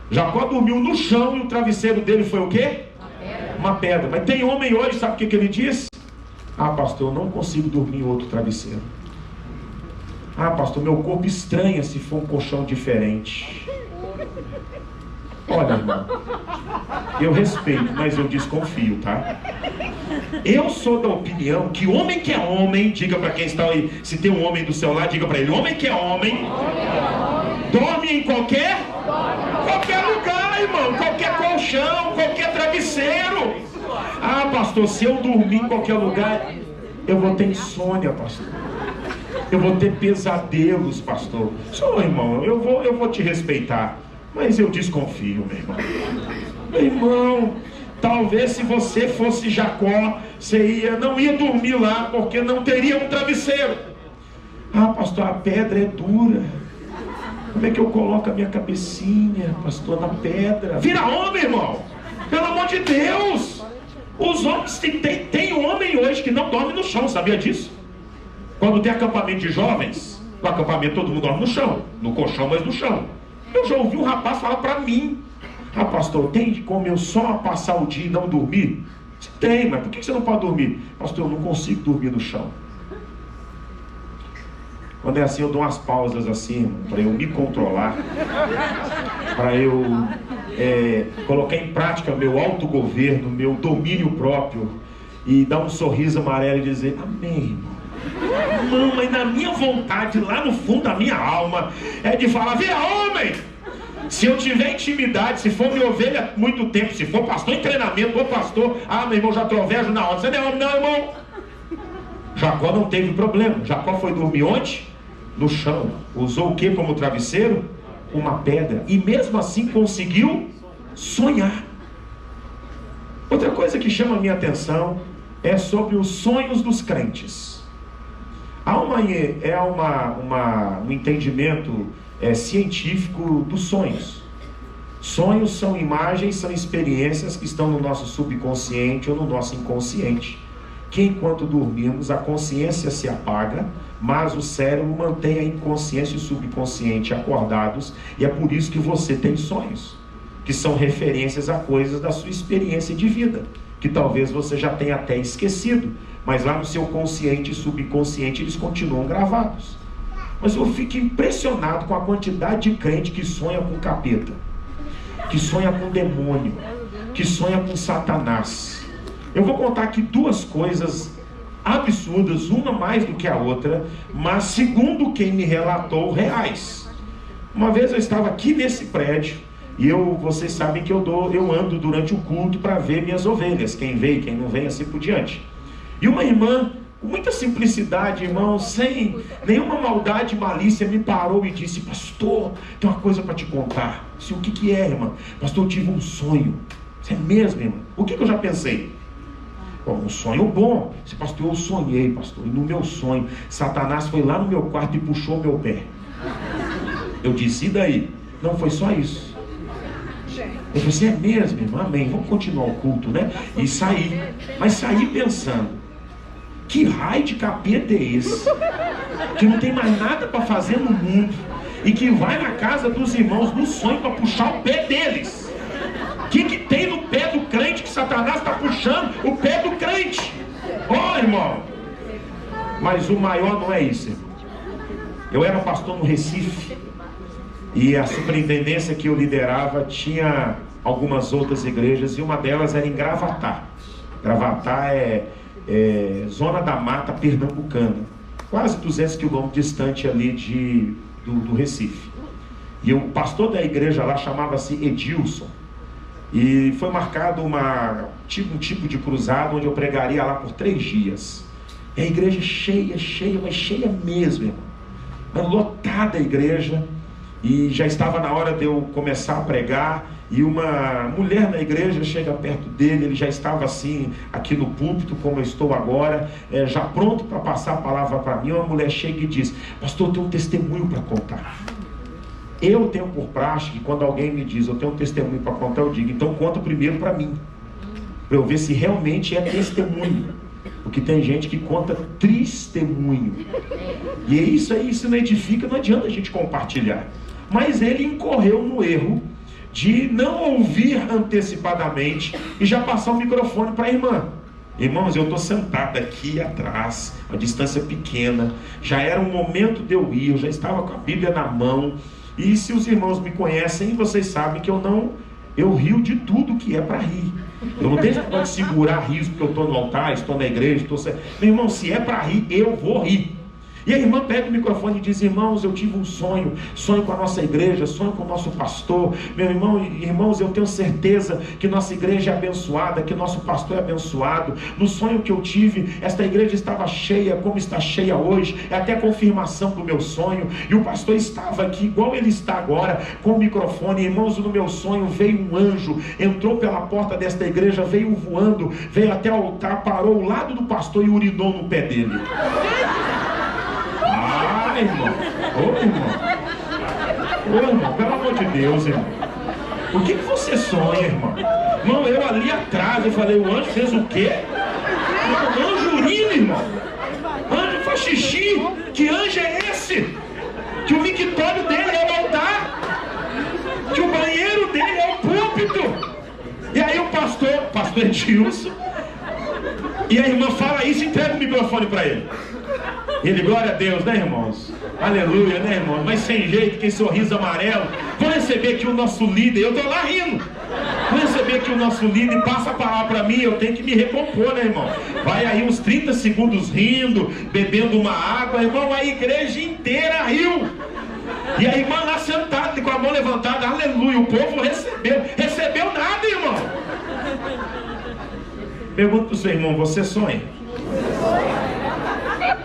Jacó dormiu no chão e o travesseiro dele foi o quê? Uma pedra. Mas tem homem hoje, sabe o que ele diz? Ah, pastor, eu não consigo dormir em outro travesseiro. Ah, pastor, meu corpo estranha se for um colchão diferente. Olha, irmão, eu respeito, mas eu desconfio, tá? Eu sou da opinião que homem que é homem, diga para quem está aí, se tem um homem do seu lado, diga para ele: homem que é homem, dorme em qualquer lugar, irmão, qualquer colchão, qualquer travesseiro. Ah, pastor, se eu dormir em qualquer lugar, eu vou ter insônia, pastor. Eu vou ter pesadelos, pastor. Só, irmão, eu vou te respeitar, mas eu desconfio, meu irmão. Meu irmão, talvez se você fosse Jacó, você não ia dormir lá, porque não teria um travesseiro. Ah, pastor, a pedra é dura. Como é que eu coloco a minha cabecinha, pastor, na pedra? Vira homem, irmão. Pelo amor de Deus. Os homens, tem homem hoje que não dorme no chão, sabia disso? Quando tem acampamento de jovens, no acampamento todo mundo dorme no chão, no colchão, mas no chão. Eu já ouvi um rapaz falar para mim: ah, pastor, tem como eu só passar o dia e não dormir? Você tem, mas por que você não pode dormir? Pastor, eu não consigo dormir no chão. Quando é assim, eu dou umas pausas assim, para eu me controlar, para eu colocar em prática meu autogoverno, meu domínio próprio, e dar um sorriso amarelo e dizer: amém, irmão. Não, mas na minha vontade, lá no fundo da minha alma, é de falar: vira homem! Se eu tiver intimidade, se for minha ovelha muito tempo, se for pastor em treinamento, ou pastor, ah, meu irmão, já trovejo na hora. Você não é homem, não, irmão. Jacó não teve problema. Jacó foi dormir onde? No chão. Usou o que como travesseiro? Uma pedra. E mesmo assim conseguiu sonhar. Outra coisa que chama a minha atenção é sobre os sonhos dos crentes. Há um entendimento científico dos sonhos. Sonhos são imagens, são experiências que estão no nosso subconsciente ou no nosso inconsciente, que enquanto dormimos a consciência se apaga, mas o cérebro mantém a inconsciência e o subconsciente acordados, e é por isso que você tem sonhos, que são referências a coisas da sua experiência de vida, que talvez você já tenha até esquecido, mas lá no seu consciente e subconsciente eles continuam gravados. Mas eu fico impressionado com a quantidade de crente que sonha com capeta, que sonha com demônio, que sonha com Satanás. Eu vou contar aqui duas coisas absurdas, uma mais do que a outra, mas segundo quem me relatou, reais. Uma vez eu estava aqui nesse prédio, e vocês sabem que eu ando durante o culto para ver minhas ovelhas, quem veio, quem não vem, assim por diante. E uma irmã, com muita simplicidade, irmão, sem nenhuma maldade e malícia, me parou e disse: pastor, tem uma coisa para te contar. Eu disse: o que é, irmã? Pastor, eu tive um sonho. Isso é mesmo, irmã? O que eu já pensei? Bom, um sonho bom. Eu disse: pastor, eu sonhei, pastor, e no meu sonho, Satanás foi lá no meu quarto e puxou meu pé. Eu disse: e daí? Não, foi só isso. Eu disse: é mesmo, irmã? Amém, vamos continuar o culto, né? E saí, mas saí pensando: que raio de capeta é esse? Que não tem mais nada para fazer no mundo e que vai na casa dos irmãos no sonho para puxar o pé deles. O que tem no pé do crente que Satanás está puxando o pé do crente? Oh, irmão! Mas o maior não é isso, irmão. Eu era pastor no Recife e a superintendência que eu liderava tinha algumas outras igrejas e uma delas era em Gravatá. Gravatá é zona da mata pernambucana, quase 200 quilômetros distante ali do Recife. E o pastor da igreja lá chamava-se Edilson, e foi marcado um tipo de cruzado onde eu pregaria lá por 3 dias. E a igreja cheia, mas cheia mesmo, irmão. Mas lotada a igreja, e já estava na hora de eu começar a pregar. E uma mulher na igreja chega perto dele, ele já estava assim, aqui no púlpito, como eu estou agora, já pronto para passar a palavra para mim. Uma mulher chega e diz: pastor, eu tenho um testemunho para contar. Eu tenho por praxe que quando alguém me diz: eu tenho um testemunho para contar, eu digo: então conta primeiro para mim, para eu ver se realmente é testemunho. Porque tem gente que conta testemunho, e é isso aí, isso não edifica, não adianta a gente compartilhar. Mas ele incorreu no erro de não ouvir antecipadamente e já passar o microfone para a irmã. Irmãos, eu estou sentado aqui atrás, uma distância pequena, já era um momento de eu ir, eu já estava com a Bíblia na mão, e se os irmãos me conhecem, vocês sabem que eu rio de tudo que é para rir. Eu não tenho que segurar riso porque eu estou no altar, estou na igreja, meu irmão, se é para rir, eu vou rir. E a irmã pega o microfone e diz: irmãos, eu tive um sonho com a nossa igreja, sonho com o nosso pastor. Meu irmão, irmãos, eu tenho certeza que nossa igreja é abençoada, que nosso pastor é abençoado. No sonho que eu tive, esta igreja estava cheia, como está cheia hoje, é até confirmação do meu sonho. E o pastor estava aqui, igual ele está agora, com o microfone. Irmãos, no meu sonho veio um anjo, entrou pela porta desta igreja, veio voando, veio até o altar, parou ao lado do pastor e urinou no pé dele. Irmão, irmão, pelo amor de Deus, irmão, o que você sonha, irmão? Irmão, eu ali atrás, eu falei: o anjo fez o quê? O anjo urina, irmão. O anjo faz xixi. Que anjo é esse? Que o mictório dele é o altar, que o banheiro dele é o púlpito. E aí o pastor Edilson, e a irmã fala isso e entrega o microfone para ele. Ele: glória a Deus, né, irmãos? Aleluia, né, irmãos? Mas sem jeito, que sorriso amarelo. Vou receber aqui o nosso líder, eu tô lá rindo. Vou receber aqui o nosso líder, passa a palavra para mim, eu tenho que me recompor, né, irmão? Vai aí uns 30 segundos rindo, bebendo uma água, irmão, a igreja inteira riu. E a irmã lá sentada, com a mão levantada, aleluia, o povo recebeu nada, irmão. Pergunta para o seu irmão: você sonha?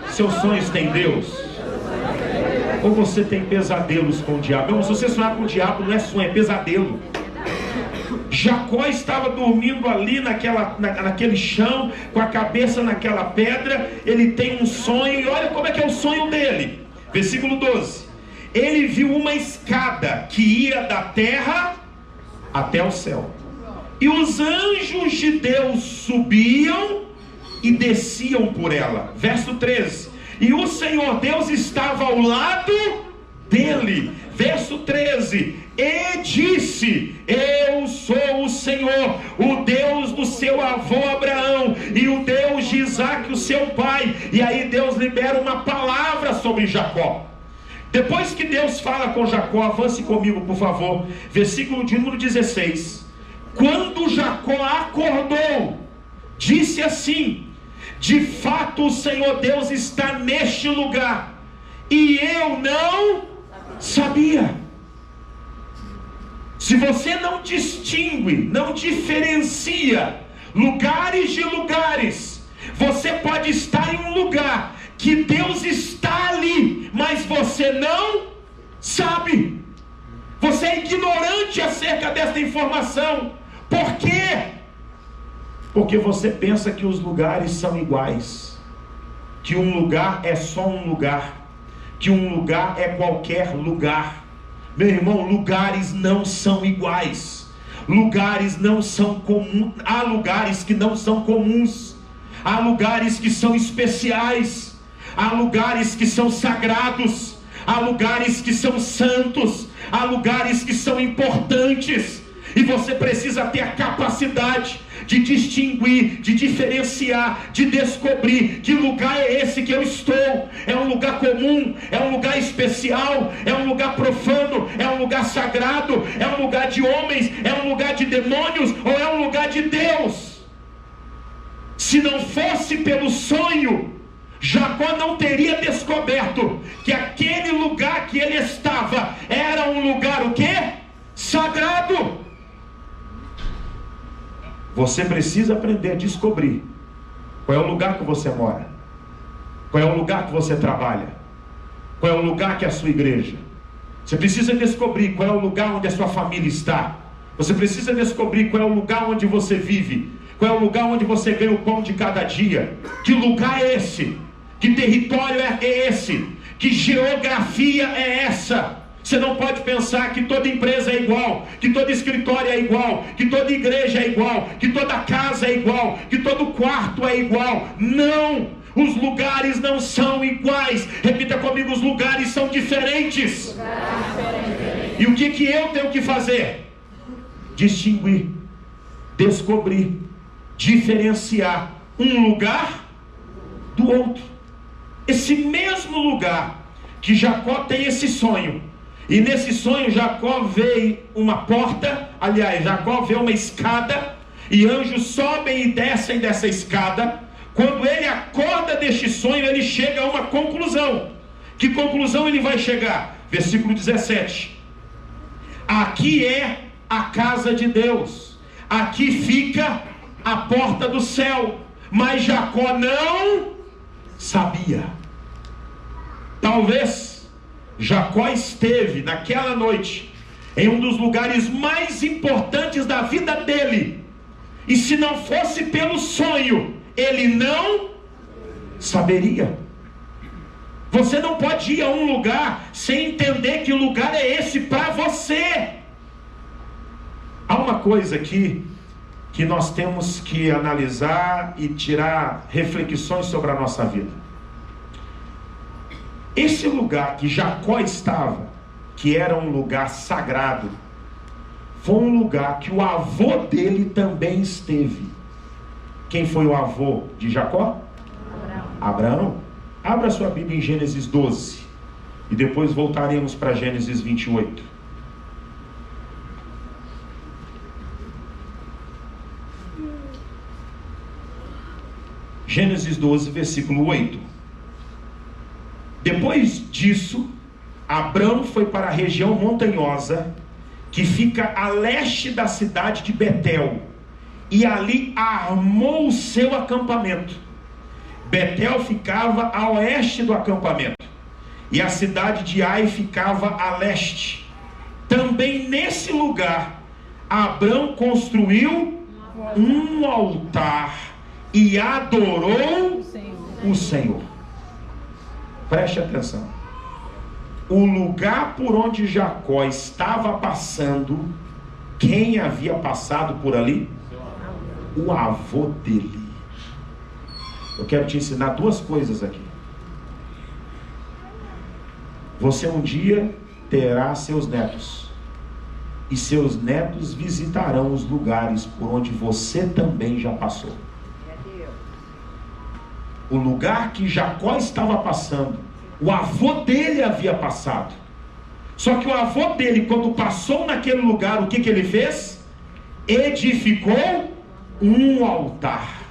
Seus sonhos têm Deus? Ou você tem pesadelos com o diabo? Não, se você sonhar com o diabo, não é sonho, é pesadelo. Jacó estava dormindo ali naquele chão, com a cabeça naquela pedra. Ele tem um sonho, e olha como é que é o sonho dele. Versículo 12: ele viu uma escada que ia da terra até o céu, e os anjos de Deus subiam e desciam por ela. Verso 13: e o Senhor Deus estava ao lado dele. Verso 13: e disse: eu sou o Senhor, o Deus do seu avô Abraão e o Deus de Isaac, o seu pai. E aí Deus libera uma palavra sobre Jacó. Depois que Deus fala com Jacó, avance comigo por favor, versículo de número 16. Quando Jacó acordou, disse assim: de fato o Senhor Deus está neste lugar, e eu não sabia. Se você não distingue, não diferencia lugares de lugares, você pode estar em um lugar que Deus está ali, mas você não sabe. Você é ignorante acerca dessa informação. Por quê? Porque você pensa que os lugares são iguais, que um lugar é só um lugar, que um lugar é qualquer lugar. Meu irmão, lugares não são iguais, lugares não são comuns. Há lugares que não são comuns, há lugares que são especiais, há lugares que são sagrados, há lugares que são santos, há lugares que são importantes, e você precisa ter a capacidade de distinguir, de diferenciar, de descobrir que lugar é esse que eu estou. É um lugar comum, é um lugar especial, é um lugar profano, é um lugar sagrado, é um lugar de homens, é um lugar de demônios, ou é um lugar de Deus? Se não fosse pelo sonho, Jacó não teria descoberto que aquele lugar que ele estava era um lugar o quê? Sagrado. Você precisa aprender a descobrir qual é o lugar que você mora, qual é o lugar que você trabalha, qual é o lugar que é a sua igreja. Você precisa descobrir qual é o lugar onde a sua família está. Você precisa descobrir qual é o lugar onde você vive, qual é o lugar onde você ganha o pão de cada dia. Que lugar é esse? Que território é esse? Que geografia é essa? Você não pode pensar que toda empresa é igual, que todo escritório é igual, que toda igreja é igual, que toda casa é igual, que todo quarto é igual. Não! Os lugares não são iguais. Repita comigo: os lugares são diferentes. E o que eu tenho que fazer? Distinguir, descobrir, diferenciar um lugar do outro. Esse mesmo lugar que Jacó tem esse sonho, e nesse sonho Jacó vê uma porta, aliás, Jacó vê uma escada, e anjos sobem e descem dessa escada. Quando ele acorda deste sonho, ele chega a uma conclusão. Que conclusão ele vai chegar? Versículo 17: aqui é a casa de Deus, aqui fica a porta do céu. Mas Jacó não sabia. Talvez Jacó esteve naquela noite em um dos lugares mais importantes da vida dele, e se não fosse pelo sonho, ele não saberia. Você não pode ir a um lugar sem entender que lugar é esse para você. Há uma coisa aqui que nós temos que analisar e tirar reflexões sobre a nossa vida. Esse lugar que Jacó estava, que era um lugar sagrado, foi um lugar que o avô dele também esteve. Quem foi o avô de Jacó? Abraão. Abra sua Bíblia em Gênesis 12 e depois voltaremos para Gênesis 28. Gênesis 12, versículo 8. Depois disso, Abrão foi para a região montanhosa que fica a leste da cidade de Betel, e ali armou o seu acampamento. Betel ficava a oeste do acampamento, e a cidade de Ai ficava a leste. Também nesse lugar, Abrão construiu um altar e adorou o Senhor. Preste atenção. O lugar por onde Jacó estava passando, quem havia passado por ali? O avô dele. Eu quero te ensinar duas coisas aqui. Você um dia terá seus netos, e seus netos visitarão os lugares por onde você também já passou. O lugar que Jacó estava passando, o avô dele havia passado. Só que o avô dele, quando passou naquele lugar, o que ele fez? Edificou um altar.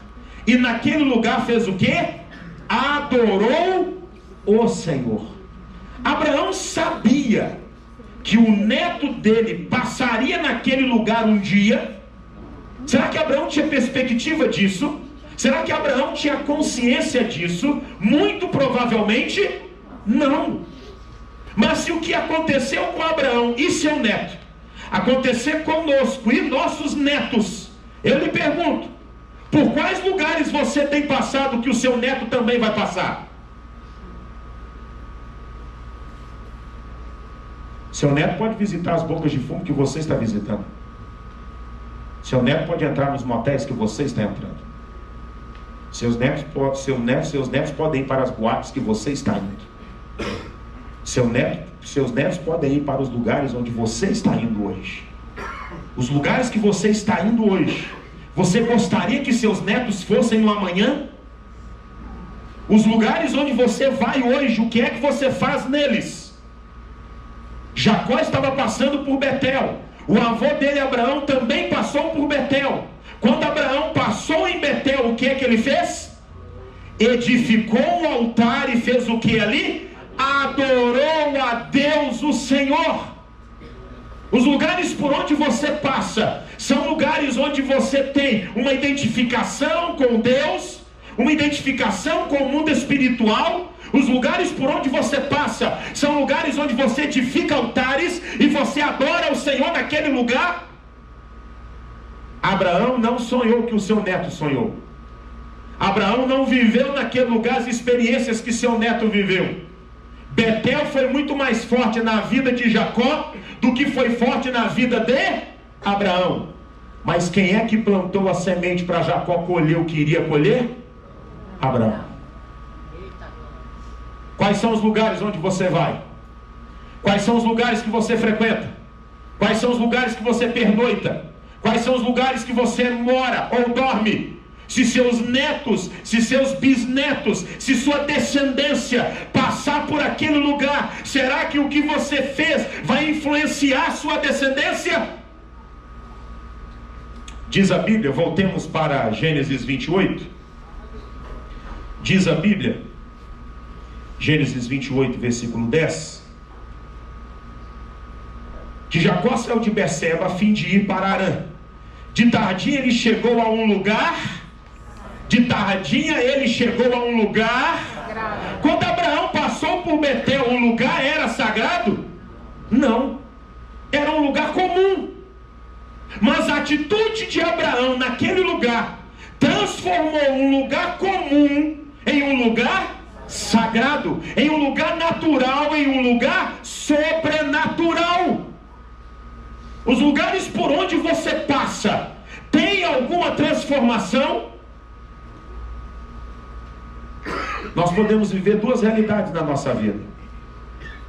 E naquele lugar fez o quê? Adorou o Senhor. Abraão sabia que o neto dele passaria naquele lugar um dia? Será que Abraão tinha perspectiva disso? Será que Abraão tinha consciência disso? Muito provavelmente não. Mas se o que aconteceu com Abraão e seu neto acontecer conosco e nossos netos, eu lhe pergunto, por quais lugares você tem passado que o seu neto também vai passar? Seu neto pode visitar as bocas de fumo que você está visitando. Seu neto pode entrar nos motéis que você está entrando. Seus netos podem ir para as boates que você está indo. Seus netos podem ir para os lugares onde você está indo hoje. Os lugares que você está indo hoje, você gostaria que seus netos fossem no amanhã? Os lugares onde você vai hoje, o que é que você faz neles? Jacó estava passando por Betel. O avô dele, Abraão, também passou por Betel. Quando Abraão passou em Betel, o que é que ele fez? Edificou um altar e fez o que ali? Adorou a Deus o Senhor. Os lugares por onde você passa são lugares onde você tem uma identificação com Deus, uma identificação com o mundo espiritual. Os lugares por onde você passa são lugares onde você edifica altares e você adora o Senhor naquele lugar. Abraão não sonhou que o seu neto sonhou. Abraão não viveu naquele lugar as experiências que seu neto viveu. Betel foi muito mais forte na vida de Jacó do que foi forte na vida de Abraão. Mas quem é que plantou a semente para Jacó colher o que iria colher? Abraão. Quais são os lugares onde você vai? Quais são os lugares que você frequenta? Quais são os lugares que você pernoita? Quais são os lugares que você mora ou dorme? Se seus netos, se seus bisnetos, se sua descendência passar por aquele lugar, será que o que você fez vai influenciar sua descendência? Diz a Bíblia, voltemos para Gênesis 28. Diz a Bíblia, Gênesis 28, versículo 10, que Jacó saiu de Berseba a fim de ir para Harã. De tardinha ele chegou a um lugar. Quando Abraão passou por Betel, o lugar era sagrado? Não, era um lugar comum. Mas a atitude de Abraão naquele lugar transformou um lugar comum em um lugar sagrado, em um lugar natural, em um lugar sobrenatural. Os lugares por onde você passa tem alguma transformação? Nós podemos viver duas realidades na nossa vida.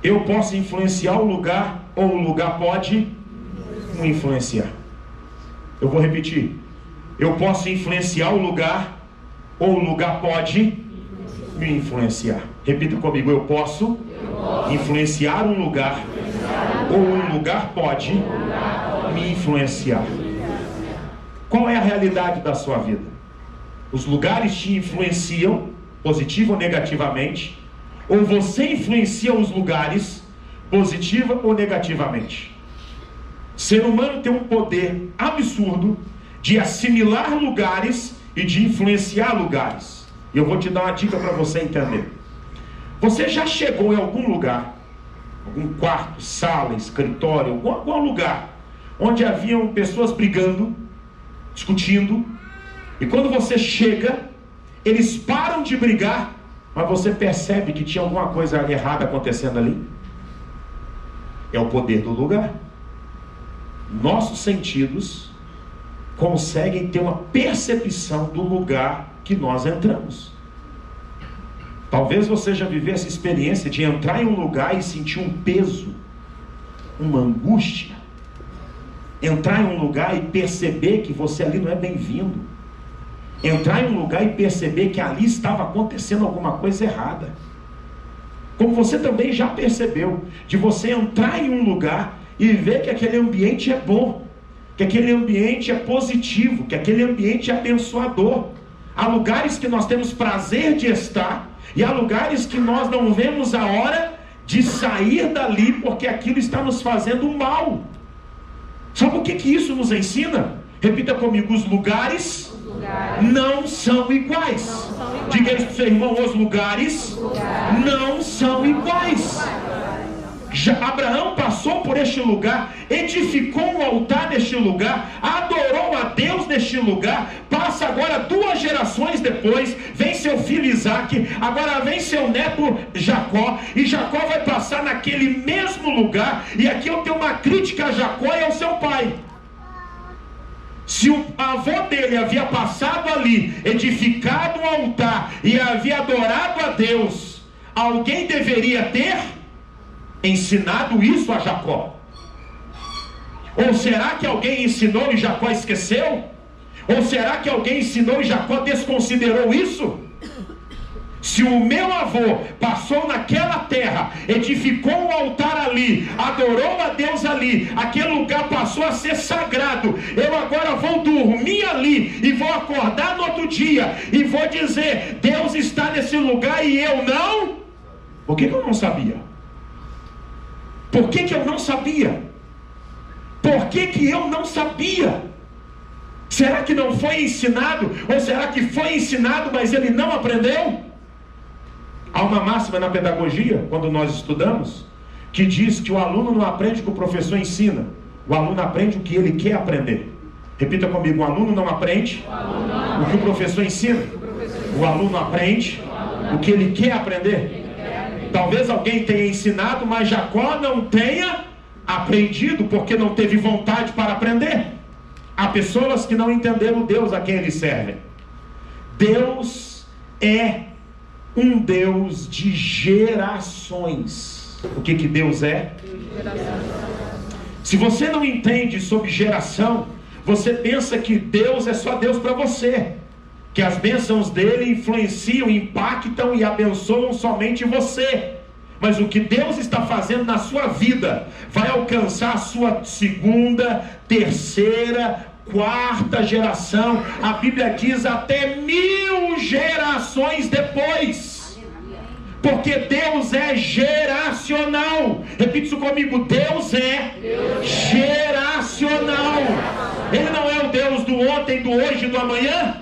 Eu posso influenciar o lugar, ou o lugar pode me influenciar. Eu vou repetir. Eu posso influenciar o lugar, ou o lugar pode me influenciar. Repita comigo. Eu posso influenciar um lugar, ou um lugar pode me influenciar. Qual é a realidade da sua vida? Os lugares te influenciam, positivo ou negativamente, ou você influencia os lugares, positiva ou negativamente? Ser humano tem um poder absurdo de assimilar lugares e de influenciar lugares. E eu vou te dar uma dica para você entender. Você já chegou em algum lugar, algum quarto, sala, escritório, algum lugar, onde haviam pessoas brigando, discutindo, e quando você chega, eles param de brigar, mas você percebe que tinha alguma coisa errada acontecendo ali? É o poder do lugar. Nossos sentidos conseguem ter uma percepção do lugar que nós entramos. Talvez você já viveu essa experiência de entrar em um lugar e sentir um peso, uma angústia. Entrar em um lugar e perceber que você ali não é bem-vindo. Entrar em um lugar e perceber que ali estava acontecendo alguma coisa errada. Como você também já percebeu, de você entrar em um lugar e ver que aquele ambiente é bom, que aquele ambiente é positivo, que aquele ambiente é abençoador. Há lugares que nós temos prazer de estar, e há lugares que nós não vemos a hora de sair dali, porque aquilo está nos fazendo mal. Sabe o que isso nos ensina? Repita comigo: os lugares não são iguais. Diga isso para o seu irmão: os lugares não são iguais. Abraão passou por este lugar, edificou um altar neste lugar, adorou a Deus neste lugar. Passa agora 2 gerações depois, vem seu filho Isaac, agora vem seu neto Jacó, e Jacó vai passar naquele mesmo lugar. E aqui eu tenho uma crítica a Jacó e ao seu pai. Se o avô dele havia passado ali, edificado um altar e havia adorado a Deus, alguém deveria ter ensinado isso a Jacó. Ou será que alguém ensinou e Jacó esqueceu? Ou será que alguém ensinou e Jacó desconsiderou isso? Se o meu avô passou naquela terra, edificou um altar ali, adorou a Deus ali, aquele lugar passou a ser sagrado, eu agora vou dormir ali e vou acordar no outro dia e vou dizer: Deus está nesse lugar e eu não? Por que eu não sabia? Por que eu não sabia? Por que eu não sabia? Será que não foi ensinado? Ou será que foi ensinado, mas ele não aprendeu? Há uma máxima na pedagogia, quando nós estudamos, que diz que o aluno não aprende o que o professor ensina. O aluno aprende o que ele quer aprender. Repita comigo: o aluno não aprende o que o professor ensina. O aluno aprende o que ele quer aprender. Talvez alguém tenha ensinado, mas Jacó não tenha aprendido, porque não teve vontade para aprender. Há pessoas que não entenderam o Deus a quem eles servem. Deus é um Deus de gerações. O que Deus é? Se você não entende sobre geração, você pensa que Deus é só Deus para você, que as bênçãos dele influenciam, impactam e abençoam somente você. Mas o que Deus está fazendo na sua vida vai alcançar a sua 2ª, 3ª, 4ª geração. A Bíblia diz até 1000 gerações depois. Porque Deus é geracional. Repita isso comigo: Deus é geracional. Ele não é o Deus do ontem, do hoje e do amanhã.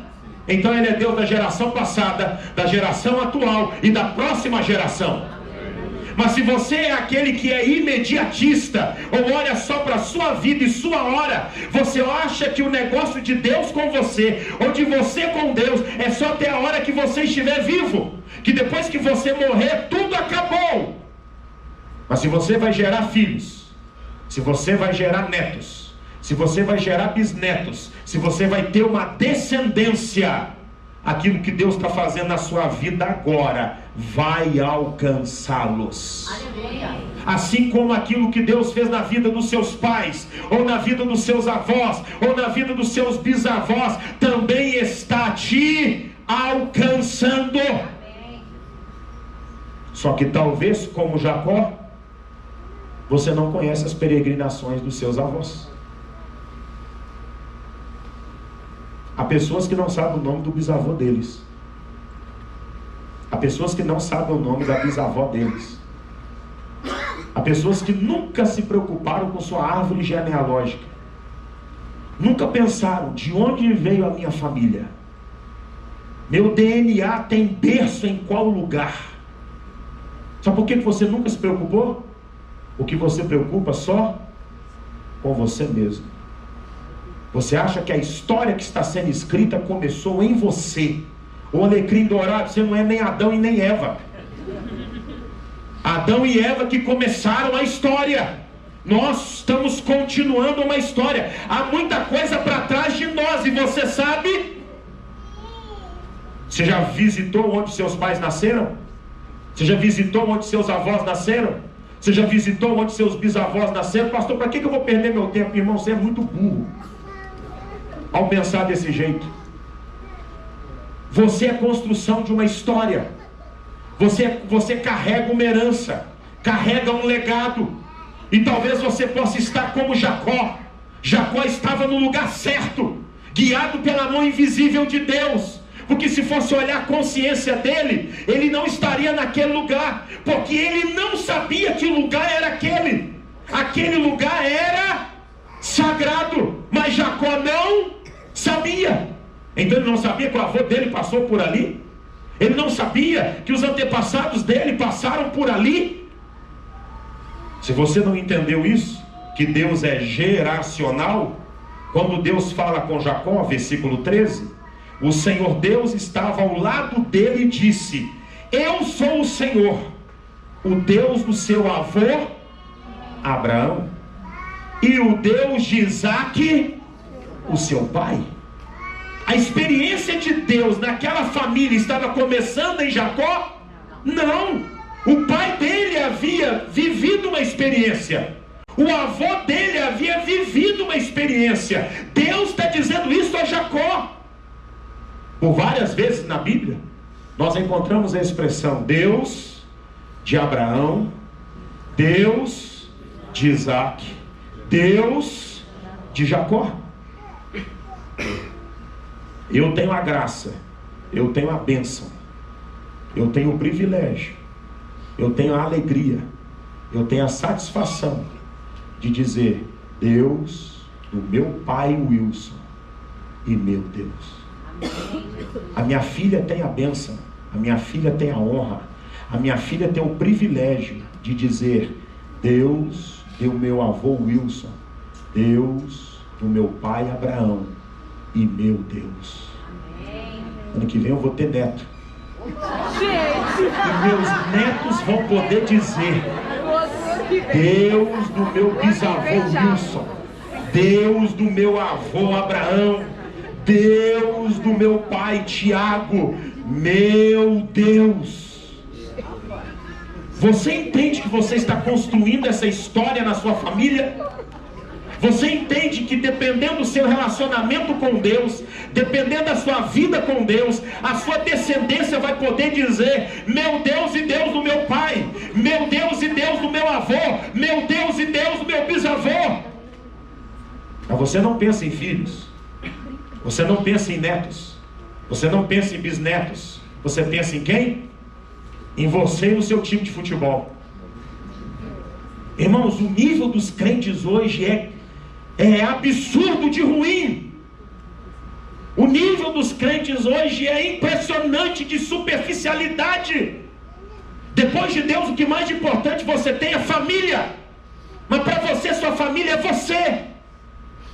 Então ele é Deus da geração passada, da geração atual e da próxima geração. Mas se você é aquele que é imediatista, ou olha só para a sua vida e sua hora, você acha que o negócio de Deus com você, ou de você com Deus, é só até a hora que você estiver vivo, que depois que você morrer, tudo acabou. Mas se você vai gerar filhos, se você vai gerar netos, se você vai gerar bisnetos, se você vai ter uma descendência, aquilo que Deus está fazendo na sua vida agora vai alcançá-los. Assim como aquilo que Deus fez na vida dos seus pais, ou na vida dos seus avós, ou na vida dos seus bisavós, também está te alcançando. Só que talvez, como Jacó, você não conhece as peregrinações dos seus avós. Há pessoas que não sabem o nome do bisavô deles. Há pessoas que não sabem o nome da bisavó deles. Há pessoas que nunca se preocuparam com sua árvore genealógica. Nunca pensaram: de onde veio a minha família? Meu DNA tem berço em qual lugar? Sabe por que você nunca se preocupou? O que você preocupa só com você mesmo. Você acha que a história que está sendo escrita começou em você. O alecrim dourado, você não é nem Adão e nem Eva. Adão e Eva que começaram a história. Nós estamos continuando uma história. Há muita coisa para trás de nós. E você sabe? Você já visitou onde seus pais nasceram? Você já visitou onde seus avós nasceram? Você já visitou onde seus bisavós nasceram? Pastor, para que eu vou perder meu tempo? Irmão, você é muito burro ao pensar desse jeito. Você é construção de uma história. Você carrega uma herança, carrega um legado. E talvez você possa estar como Jacó. Jacó estava no lugar certo, guiado pela mão invisível de Deus. Porque se fosse olhar a consciência dele, ele não estaria naquele lugar, porque ele não sabia que lugar era aquele. Aquele lugar era sagrado, mas Jacó não sabia. Então ele não sabia que o avô dele passou por ali. Ele não sabia que os antepassados dele passaram por ali. Se você não entendeu isso, que Deus é geracional, quando Deus fala com Jacó, versículo 13, o Senhor Deus estava ao lado dele e disse: eu sou o Senhor, o Deus do seu avô Abraão, e o Deus de Isaque, o seu pai. A experiência de Deus naquela família estava começando em Jacó? Não. O pai dele havia vivido uma experiência. O avô dele havia vivido uma experiência. Deus está dizendo isso a Jacó. Por várias vezes na Bíblia, nós encontramos a expressão Deus de Abraão, Deus de Isaque, Deus de Jacó. Eu tenho a graça, eu tenho a bênção, eu tenho o privilégio, eu tenho a alegria, eu tenho a satisfação de dizer: Deus do meu pai Wilson e meu Deus. A minha filha tem a bênção, a minha filha tem a honra, a minha filha tem o privilégio de dizer: Deus do meu avô Wilson, Deus do meu pai Abraão e meu Deus. Ano que vem eu vou ter neto. E meus netos vão poder dizer: Deus do meu bisavô Wilson, Deus do meu avô Abraão, Deus do meu pai Tiago, meu Deus. Você entende que você está construindo essa história na sua família? Você entende que dependendo do seu relacionamento com Deus, dependendo da sua vida com Deus, a sua descendência vai poder dizer: meu Deus e Deus do meu pai, meu Deus e Deus do meu avô, meu Deus e Deus do meu bisavô. Mas você não pensa em filhos, você não pensa em netos, você não pensa em bisnetos, você pensa em quem? Em você e no seu time de futebol. Irmãos, o nível dos crentes hoje é absurdo de ruim. O nível dos crentes hoje é impressionante de superficialidade. Depois de Deus, o que mais importante você tem é família. Mas para você, sua família é você.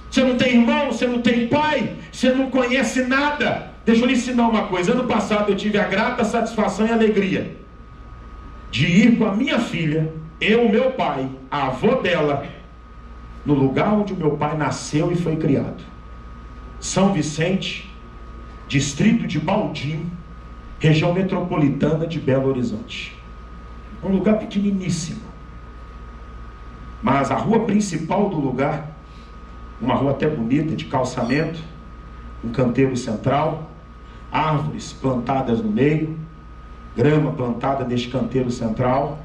Você não tem irmão, você não tem pai, você não conhece nada. Deixa eu lhe ensinar uma coisa. Ano passado eu tive a grata satisfação e alegria de ir com a minha filha, eu, meu pai, a avó dela, no lugar onde o meu pai nasceu e foi criado. São Vicente, distrito de Baldim, região metropolitana de Belo Horizonte. Um lugar pequeniníssimo. Mas a rua principal do lugar, uma rua até bonita, de calçamento, um canteiro central, árvores plantadas no meio, grama plantada neste canteiro central.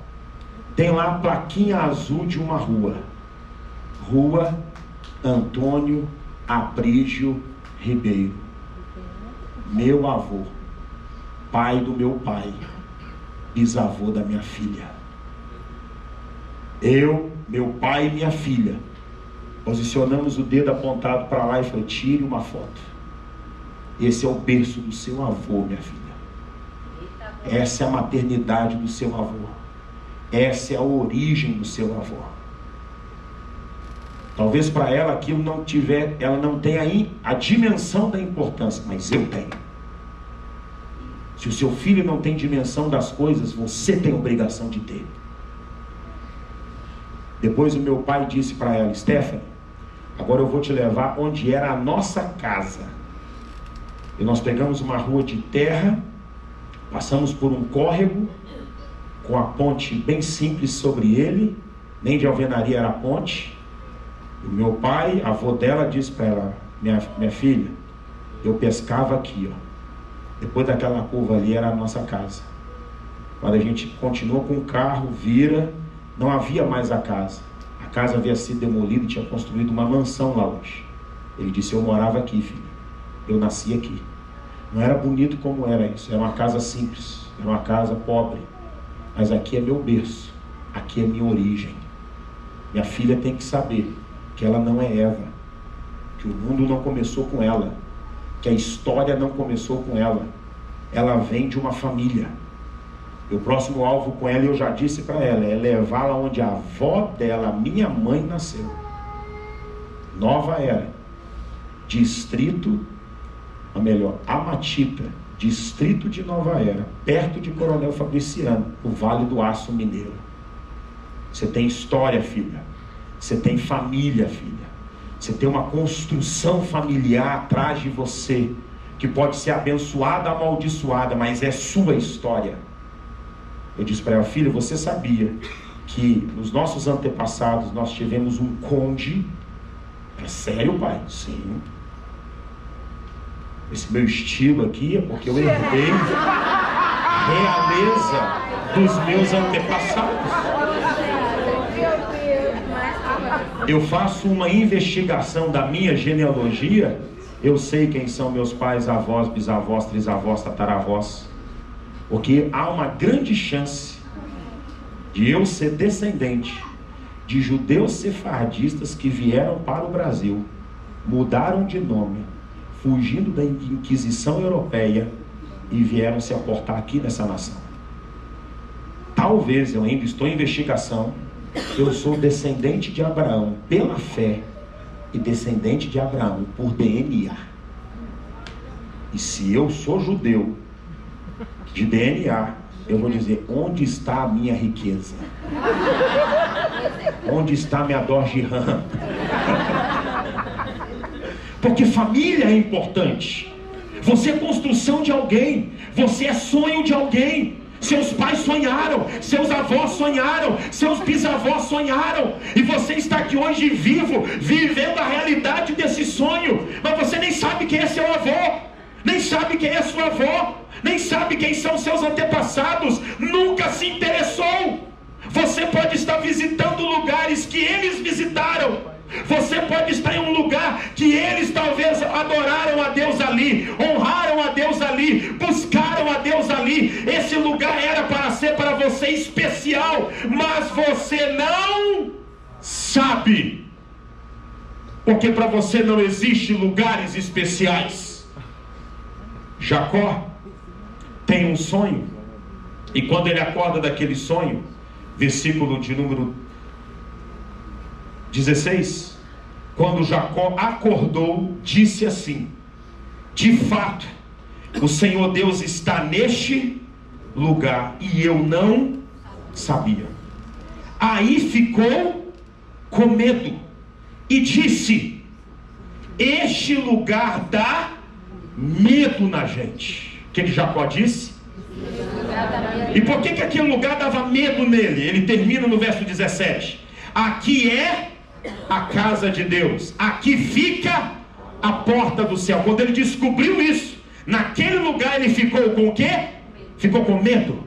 Tem lá a plaquinha azul de uma rua. Rua Antônio Aprígio Ribeiro. Meu avô, pai do meu pai, bisavô da minha filha. Eu, meu pai e minha filha posicionamos o dedo apontado para lá e falei: tire uma foto. Esse é o berço do seu avô, minha filha. Essa é a maternidade do seu avô. Essa é a origem do seu avô. Talvez para ela aquilo não tiver, ela não tenha a dimensão da importância, mas eu tenho. Se o seu filho não tem dimensão das coisas, você tem obrigação de ter. Depois o meu pai disse para ela: Stephanie, agora eu vou te levar onde era a nossa casa. E nós pegamos uma rua de terra, passamos por um córrego, com a ponte bem simples sobre ele, nem de alvenaria era a ponte. O meu pai, a avó dela, disse para ela: minha filha, eu pescava aqui, ó. Depois daquela curva ali era a nossa casa. Quando a gente continuou com o carro, vira, não havia mais a casa. A casa havia sido demolida e tinha construído uma mansão lá hoje. Ele disse: eu morava aqui, filho. Eu nasci aqui. Não era bonito como era isso. Era uma casa simples, era uma casa pobre. Mas aqui é meu berço, aqui é minha origem. Minha filha tem que saber que ela não é Eva, que o mundo não começou com ela, que a história não começou com ela. Ela vem de uma família. O próximo alvo com ela, eu já disse para ela, é levá-la onde a avó dela, minha mãe, nasceu. Nova Era, distrito, ou melhor, Amatita, distrito de Nova Era, perto de Coronel Fabriciano, o Vale do Aço Mineiro. Você tem história, filha. Você tem família, filha. Você tem uma construção familiar atrás de você, que pode ser abençoada, amaldiçoada, mas é sua história. Eu disse para ela, filha, você sabia que nos nossos antepassados nós tivemos um conde? É sério, pai? Sim. Esse meu estilo aqui é porque eu herdei realeza dos meus antepassados. Eu faço uma investigação da minha genealogia, eu sei quem são meus pais, avós, bisavós, trisavós, tataravós, porque há uma grande chance de eu ser descendente de judeus sefardistas que vieram para o Brasil, mudaram de nome, fugindo da Inquisição Europeia e vieram se aportar aqui nessa nação. Talvez, eu ainda estou em investigação, eu sou descendente de Abraão pela fé e descendente de Abraão por DNA. E se eu sou judeu de DNA, eu vou dizer, onde está a minha riqueza? Onde está minha Dodge Ram? Porque família é importante. Você é construção de alguém, você é sonho de alguém. Seus pais sonharam, seus avós sonharam, seus bisavós sonharam, e você está aqui hoje vivo, vivendo a realidade desse sonho, mas você nem sabe quem é seu avô, nem sabe quem é sua avó, nem sabe quem são seus antepassados, nunca se interessou. Você pode estar visitando lugares que eles visitaram. Você pode estar em um lugar que eles talvez adoraram a Deus ali, honraram a Deus ali, buscaram a Deus ali. Esse lugar era para ser para você especial, mas você não sabe, porque para você não existe lugares especiais. Jacó tem um sonho, e quando ele acorda daquele sonho, versículo de número 16, quando Jacó acordou, disse assim: de fato, o Senhor Deus está neste lugar, e eu não sabia. Aí ficou com medo e disse: este lugar dá medo na gente. O que Jacó disse? E por que aquele lugar dava medo nele? Ele termina no verso 17: aqui é a casa de Deus, aqui fica a porta do céu. Quando ele descobriu isso, naquele lugar ele ficou com o quê? Ficou com medo.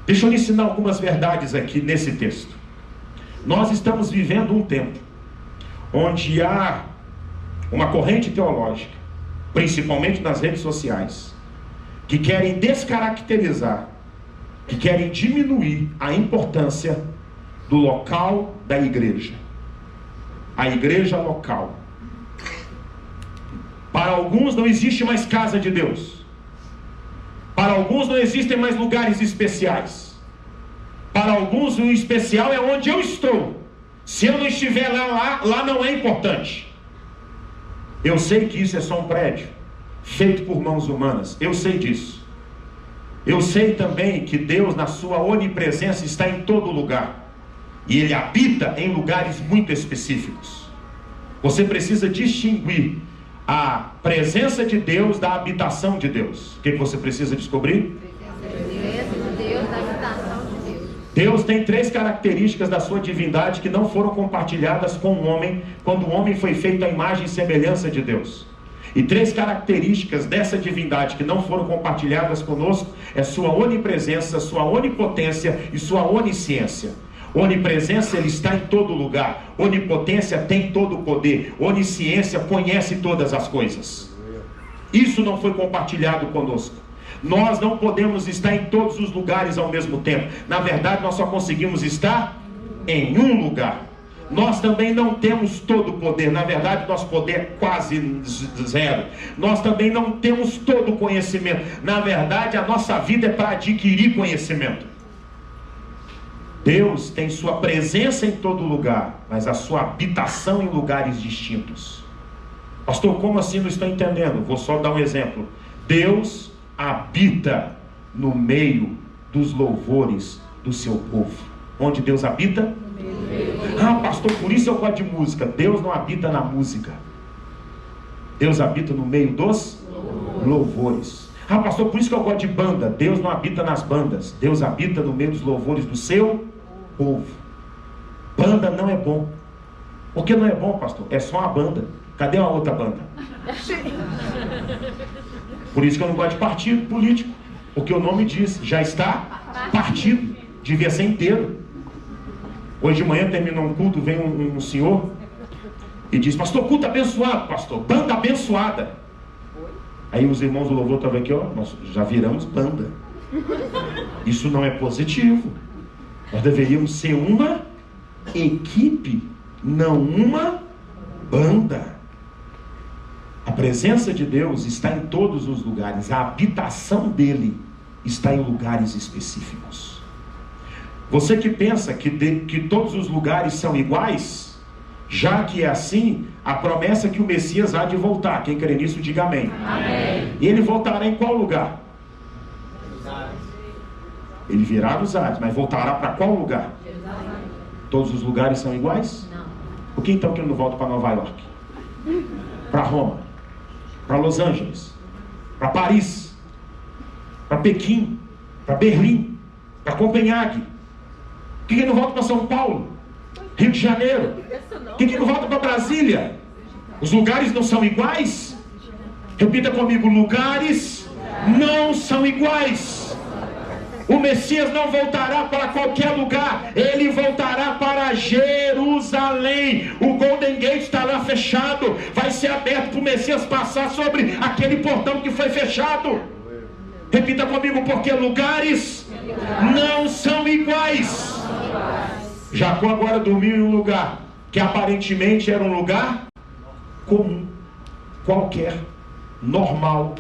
Deixa eu lhe ensinar algumas verdades aqui nesse texto. Nós estamos vivendo um tempo onde há uma corrente teológica, principalmente nas redes sociais, que querem descaracterizar, que querem diminuir a importância do local da igreja. A igreja local. Para alguns não existe mais casa de Deus. Para alguns não existem mais lugares especiais. Para alguns o especial é onde eu estou. Se eu não estiver lá não é importante. Eu sei que isso é só um prédio feito por mãos humanas. Eu sei disso. Eu sei também que Deus, na sua onipresença, está em todo lugar. E Ele habita em lugares muito específicos. Você precisa distinguir a presença de Deus da habitação de Deus. O que você precisa descobrir? A presença de Deus da habitação de Deus. Deus tem 3 características da sua divindade que não foram compartilhadas com o homem, quando o homem foi feito à imagem e semelhança de Deus. E 3 características dessa divindade que não foram compartilhadas conosco é sua onipresença, sua onipotência e sua onisciência. Onipresença, Ele está em todo lugar. Onipotência, tem todo o poder. Onisciência, conhece todas as coisas. Isso não foi compartilhado conosco. Nós não podemos estar em todos os lugares ao mesmo tempo. Na verdade, nós só conseguimos estar em um lugar. Nós também não temos todo o poder. Na verdade, nosso poder é quase zero. Nós também não temos todo o conhecimento. Na verdade, a nossa vida é para adquirir conhecimento. Deus tem sua presença em todo lugar, mas a sua habitação em lugares distintos. Pastor, como assim? Não estou entendendo. Vou só dar um exemplo. Deus habita no meio dos louvores do seu povo. Onde Deus habita? Ah, pastor, por isso eu gosto de música. Deus não habita na música. Deus habita no meio dos louvores. Ah, pastor, por isso que eu gosto de banda. Deus não habita nas bandas. Deus habita no meio dos louvores do seu povo. Banda não é bom. Por que não é bom, pastor? É só uma banda. Cadê a outra banda? Por isso que eu não gosto de partido político. Porque o nome diz, já está partido. Devia ser inteiro. Hoje de manhã terminou um culto, vem um senhor e diz: pastor, culto abençoado, pastor, banda abençoada. Aí os irmãos do louvor estavam aqui, ó, nós já viramos banda. Isso não é positivo. Nós deveríamos ser uma equipe, não uma banda. A presença de Deus está em todos os lugares. A habitação dele está em lugares específicos. Você que pensa que todos os lugares são iguais, já que é assim, a promessa é que o Messias há de voltar. Quem crê nisso, diga amém. Amém. E ele voltará em qual lugar? Ele virá nos ares, mas voltará para qual lugar? Todos os lugares são iguais? Não. Por que então que ele não volta para Nova York? Para Roma? Para Los Angeles? Para Paris? Para Pequim? Para Berlim? Para Copenhague? Por que ele não volta para São Paulo? Rio de Janeiro? Por que ele não volta para Brasília? Os lugares não são iguais? Repita comigo: lugares não são iguais. O Messias não voltará para qualquer lugar. Ele voltará para Jerusalém. O Golden Gate está lá fechado. Vai ser aberto para o Messias passar sobre aquele portão que foi fechado. Repita comigo: porque lugares não são iguais. Jacó agora dormiu em um lugar que aparentemente era um lugar comum, qualquer, normal.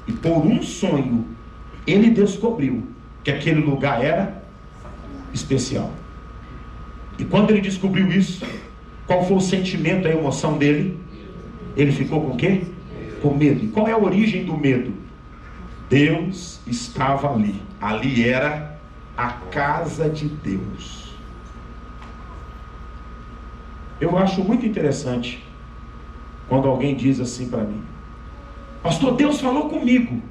E por um sonho, ele descobriu que aquele lugar era especial. E quando ele descobriu isso, qual foi o sentimento, a emoção dele? Ele ficou com o quê? Com medo. E qual é a origem do medo? Deus estava ali. Ali era a casa de Deus. Eu acho muito interessante quando alguém diz assim para mim: pastor, Deus falou comigo.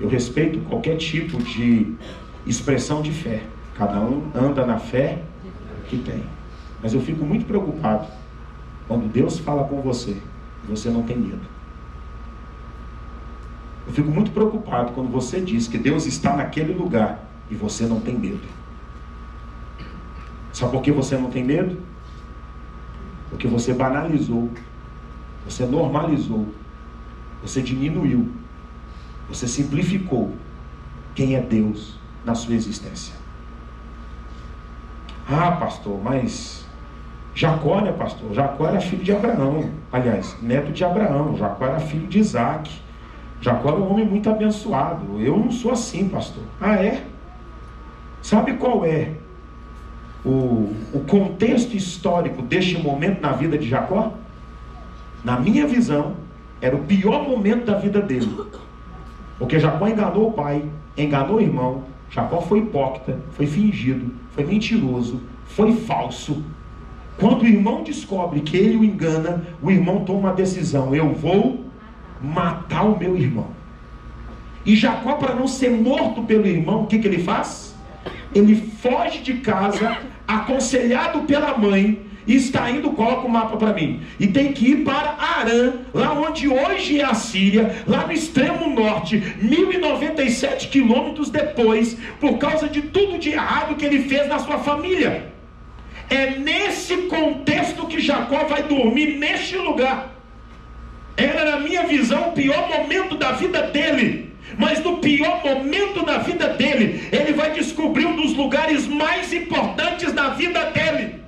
Eu respeito qualquer tipo de expressão de fé. Cada um anda na fé que tem. Mas eu fico muito preocupado quando Deus fala com você e você não tem medo. Eu fico muito preocupado quando você diz que Deus está naquele lugar e você não tem medo. Sabe por que você não tem medo? Porque você banalizou, você normalizou, você diminuiu, você simplificou quem é Deus na sua existência. Ah, pastor, mas Jacó, né, pastor? Jacó era filho de Abraão. Aliás, neto de Abraão. Jacó era filho de Isaac. Jacó era um homem muito abençoado. Eu não sou assim, pastor. Ah, é? Sabe qual é o contexto histórico deste momento na vida de Jacó? Na minha visão, era o pior momento da vida dele. Porque Jacó enganou o pai, enganou o irmão. Jacó foi hipócrita, foi fingido, foi mentiroso, foi falso. Quando o irmão descobre que ele o engana, o irmão toma uma decisão: eu vou matar o meu irmão. E Jacó, para não ser morto pelo irmão, o que ele faz? Ele foge de casa, aconselhado pela mãe, e está indo, coloca o mapa para mim, e tem que ir para Arã, lá onde hoje é a Síria, lá no extremo norte, 1097 quilômetros depois, por causa de tudo de errado que ele fez na sua família. É nesse contexto que Jacó vai dormir neste lugar. Era, na minha visão, o pior momento da vida dele. Mas no pior momento da vida dele, ele vai descobrir um dos lugares mais importantes da vida dele.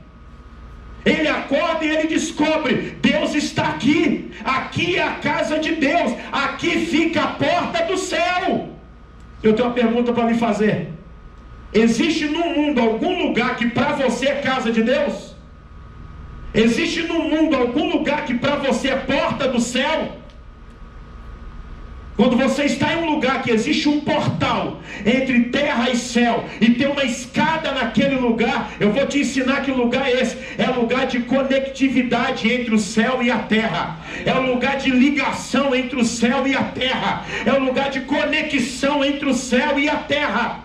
Ele acorda e ele descobre: Deus está aqui. Aqui é a casa de Deus. Aqui fica a porta do céu. Eu tenho uma pergunta para lhe fazer. Existe no mundo algum lugar que para você é casa de Deus? Existe no mundo algum lugar que para você é porta do céu? Quando você está em um lugar que existe um portal entre terra e céu, e tem uma escada naquele lugar, eu vou te ensinar que lugar é esse. É lugar de conectividade entre o céu e a terra. É um lugar de ligação entre o céu e a terra. É um lugar de conexão entre o céu e a terra.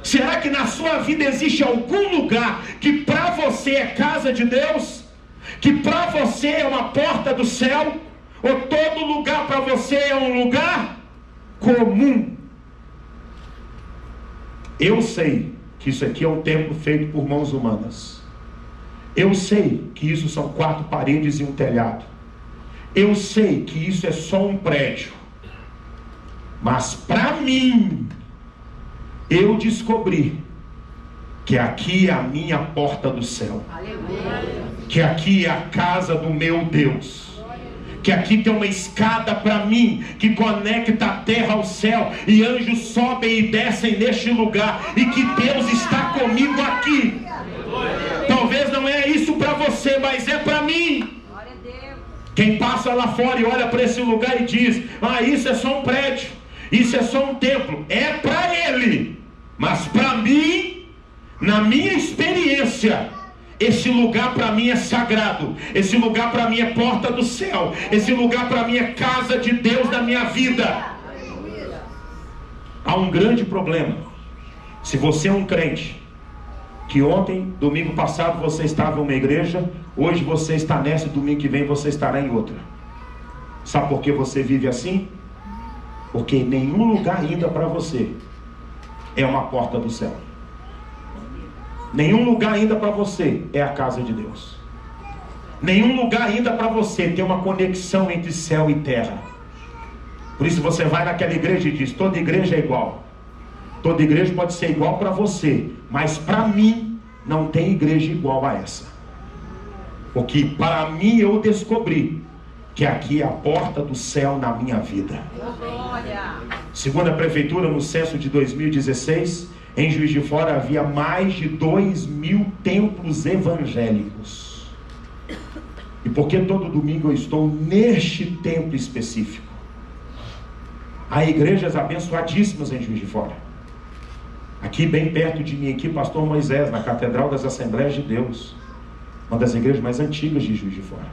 Será que na sua vida existe algum lugar que para você é casa de Deus? Que para você é uma porta do céu? Ou todo lugar para você é um lugar comum? Eu sei que isso aqui é um templo feito por mãos humanas. Eu sei que isso são 4 paredes e um telhado. Eu sei que isso é só um prédio. Mas para mim, eu descobri que aqui é a minha porta do céu. Que aqui é a casa do meu Deus. Que aqui tem uma escada para mim, que conecta a terra ao céu, e anjos sobem e descem neste lugar, e que Deus está comigo aqui. Talvez não é isso para você, mas é para mim. Quem passa lá fora e olha para esse lugar e diz: ah, isso é só um prédio, isso é só um templo. É para ele, mas para mim, na minha experiência, esse lugar para mim é sagrado. Esse lugar para mim é porta do céu. Esse lugar para mim é casa de Deus na minha vida. Há um grande problema. Se você é um crente, que ontem, domingo passado, você estava em uma igreja, hoje você está nessa, domingo que vem você estará em outra. Sabe por que você vive assim? Porque nenhum lugar ainda para você é uma porta do céu. Nenhum lugar ainda para você é a casa de Deus. Nenhum lugar ainda para você tem uma conexão entre céu e terra. Por isso você vai naquela igreja e diz: toda igreja é igual. Toda igreja pode ser igual para você, mas para mim não tem igreja igual a essa. Porque para mim eu descobri que aqui é a porta do céu na minha vida. Segundo a prefeitura, no censo de 2016, em Juiz de Fora havia mais de 2.000 templos evangélicos. E por que todo domingo eu estou neste templo específico? Há igrejas abençoadíssimas em Juiz de Fora. Aqui bem perto de mim, aqui, Pastor Moisés, na Catedral das Assembleias de Deus, uma das igrejas mais antigas de Juiz de Fora.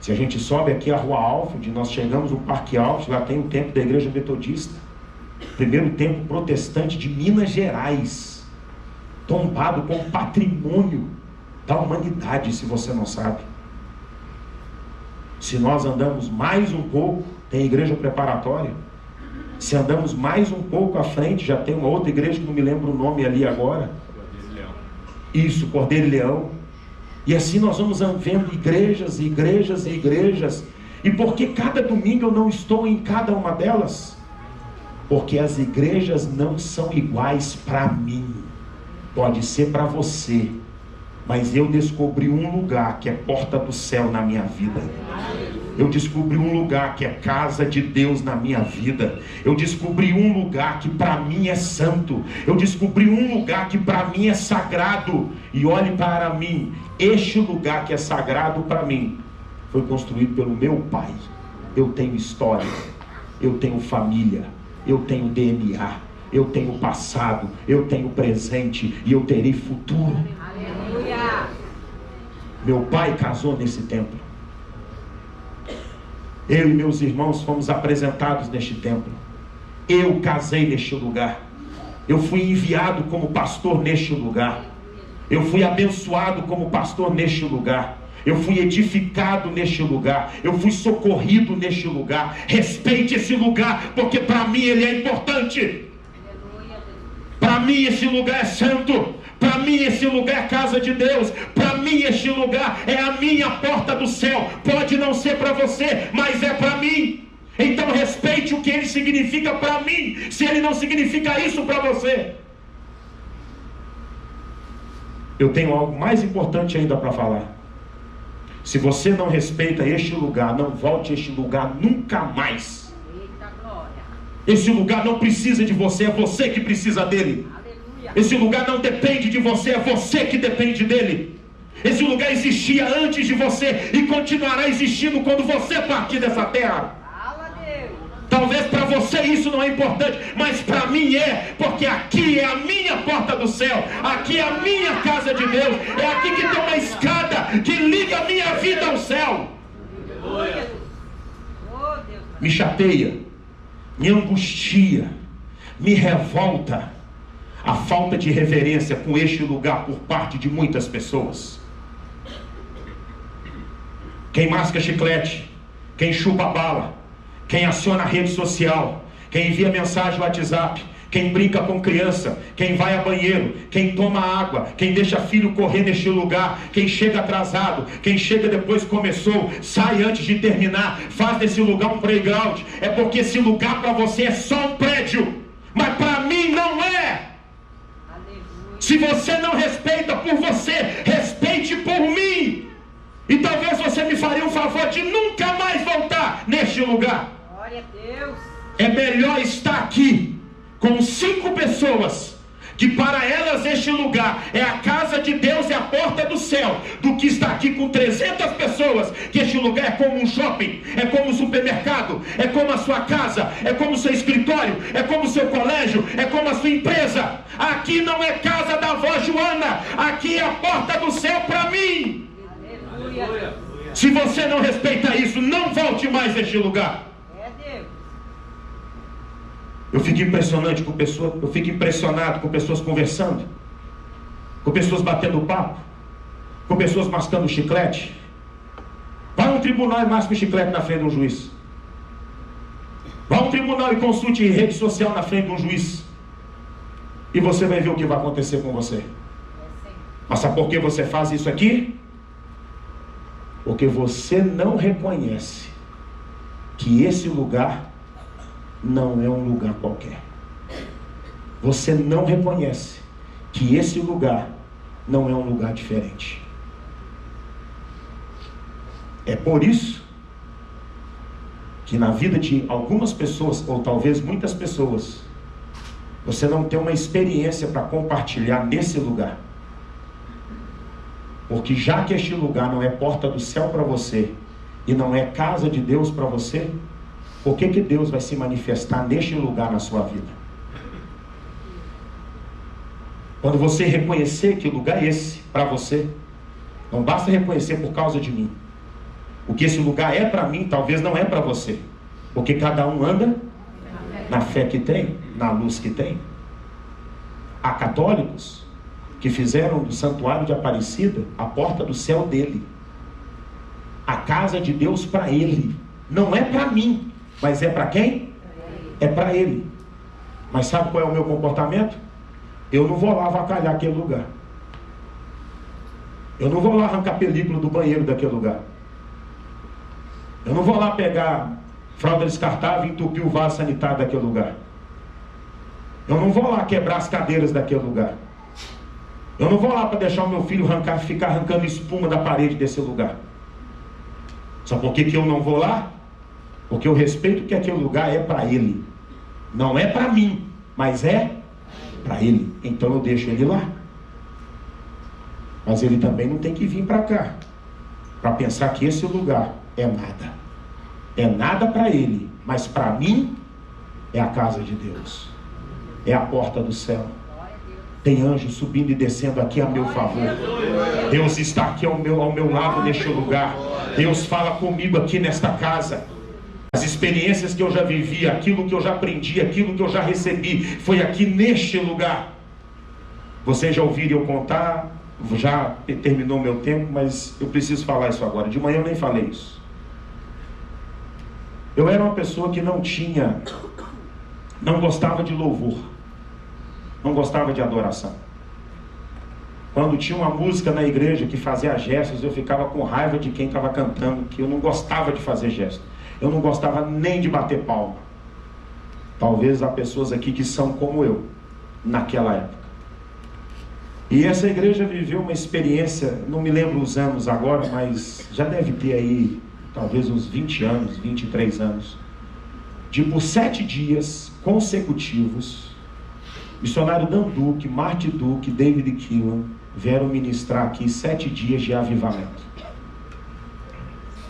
Se a gente sobe aqui a Rua Alfred, nós chegamos no Parque Alto, lá tem o templo da Igreja Metodista. Primeiro templo protestante de Minas Gerais, tombado com patrimônio da humanidade, se você não sabe. Se nós andamos mais um pouco, tem igreja preparatória. Se andamos mais um pouco à frente, já tem uma outra igreja que não me lembro o nome ali agora. Isso, Cordeiro e Leão. E assim nós vamos vendo igrejas, igrejas e igrejas. E por que cada domingo eu não estou em cada uma delas? Porque as igrejas não são iguais para mim. Pode ser para você, mas eu descobri um lugar que é porta do céu na minha vida. Eu descobri um lugar que é casa de Deus na minha vida. Eu descobri um lugar que para mim é santo. Eu descobri um lugar que para mim é sagrado. E olhe para mim, este lugar que é sagrado para mim foi construído pelo meu pai. Eu tenho história, eu tenho família, eu tenho DNA, eu tenho passado, eu tenho presente e eu terei futuro. Aleluia. Meu pai casou nesse templo. Eu e meus irmãos fomos apresentados neste templo. Eu casei neste lugar. Eu fui enviado como pastor neste lugar. Eu fui abençoado como pastor neste lugar. Eu fui edificado neste lugar. Eu fui socorrido neste lugar. Respeite esse lugar, porque para mim ele é importante. Para mim esse lugar é santo. Para mim esse lugar é casa de Deus. Para mim mim este lugar é a minha porta do céu. Pode não ser para você, mas é para mim. Então respeite o que ele significa para mim, se ele não significa isso para você. Eu tenho algo mais importante ainda para falar. Se você não respeita este lugar, não volte a este lugar nunca mais. Eita glória. Esse lugar não precisa de você, é você que precisa dele. Aleluia. Esse lugar não depende de você, é você que depende dele. Esse lugar existia antes de você e continuará existindo quando você partir dessa terra. Fala, Deus. Talvez para você isso não é importante, mas para mim é, porque aqui é a minha porta do céu, aqui é a minha casa de Deus, é aqui que tem uma escada que liga a minha vida ao céu. Aleluia. Oh, Deus. Me chateia, me angustia, me revolta a falta de reverência com este lugar por parte de muitas pessoas. Quem masca chiclete, quem chupa bala, quem aciona a rede social, quem envia mensagem no WhatsApp, quem brinca com criança, quem vai a banheiro, quem toma água, quem deixa filho correr neste lugar, quem chega atrasado, quem chega depois que começou, sai antes de terminar, faz desse lugar um playground. É porque esse lugar para você é só um prédio, mas para mim não é. Aleluia. Se você não respeita por você, respeite por mim. E talvez você me faria um favor de nunca mais voltar neste lugar. Glória a Deus. É melhor estar aqui com 5 pessoas, que para elas este lugar é a casa de Deus e a porta do céu, do que estar aqui com 300 pessoas, que este lugar é como um shopping, é como um supermercado, é como a sua casa, é como o seu escritório, é como o seu colégio, é como a sua empresa. Aqui não é casa da avó Joana, aqui é a porta do céu para mim. Aleluia. Se você não respeita isso, não volte mais a este lugar. É Deus. Eu fico impressionado com pessoas conversando, com pessoas batendo papo, com pessoas mascando chiclete. Vá a um tribunal e masque o chiclete na frente de um juiz. Vá a um tribunal e consulte em rede social na frente de um juiz. E você vai ver o que vai acontecer com você. Mas sabe por que você faz isso aqui? Porque você não reconhece que esse lugar não é um lugar qualquer. Você não reconhece que esse lugar não é um lugar diferente. É por isso que na vida de algumas pessoas, ou talvez muitas pessoas, você não tem uma experiência para compartilhar nesse lugar. Porque já que este lugar não é porta do céu para você, e não é casa de Deus para você, por que Deus vai se manifestar neste lugar na sua vida? Quando você reconhecer que lugar é esse para você, não basta reconhecer por causa de mim. O que esse lugar é para mim, talvez não é para você. Porque cada um anda na fé que tem, na luz que tem. Há católicos que fizeram do santuário de Aparecida a porta do céu dele, a casa de Deus para ele. Não é para mim, mas é para quem? É para ele. Mas sabe qual é o meu comportamento? Eu não vou lá avacalhar aquele lugar. Eu não vou lá arrancar película do banheiro daquele lugar. Eu não vou lá pegar fralda descartável e entupir o vaso sanitário daquele lugar. Eu não vou lá quebrar as cadeiras daquele lugar. Eu não vou lá para deixar o meu filho ficar arrancando espuma da parede desse lugar. Sabe por que eu não vou lá? Porque eu respeito que aquele lugar é para ele. Não é para mim, mas é para ele. Então eu deixo ele lá. Mas ele também não tem que vir para cá para pensar que esse lugar é nada. É nada para ele, mas para mim é a casa de Deus. É a porta do céu. Tem anjos subindo e descendo aqui a meu favor. Deus está aqui ao meu lado neste lugar. Deus fala comigo aqui nesta casa. As experiências que eu já vivi, aquilo que eu já aprendi, aquilo que eu já recebi, foi aqui neste lugar. Vocês já ouviram eu contar? Já terminou meu tempo, mas eu preciso falar isso agora. De manhã eu nem falei isso. Eu era uma pessoa que não gostava de louvor. Não gostava de adoração. Quando tinha uma música na igreja que fazia gestos, eu ficava com raiva de quem estava cantando, que eu não gostava de fazer gestos. Eu não gostava nem de bater palma. Talvez há pessoas aqui que são como eu, naquela época. E essa igreja viveu uma experiência, não me lembro os anos agora, mas já deve ter aí, talvez uns 20 anos, 23 anos, de por 7 dias consecutivos, missionário Dan Duque, Marty Duke, David Keelan, vieram ministrar aqui 7 dias de avivamento.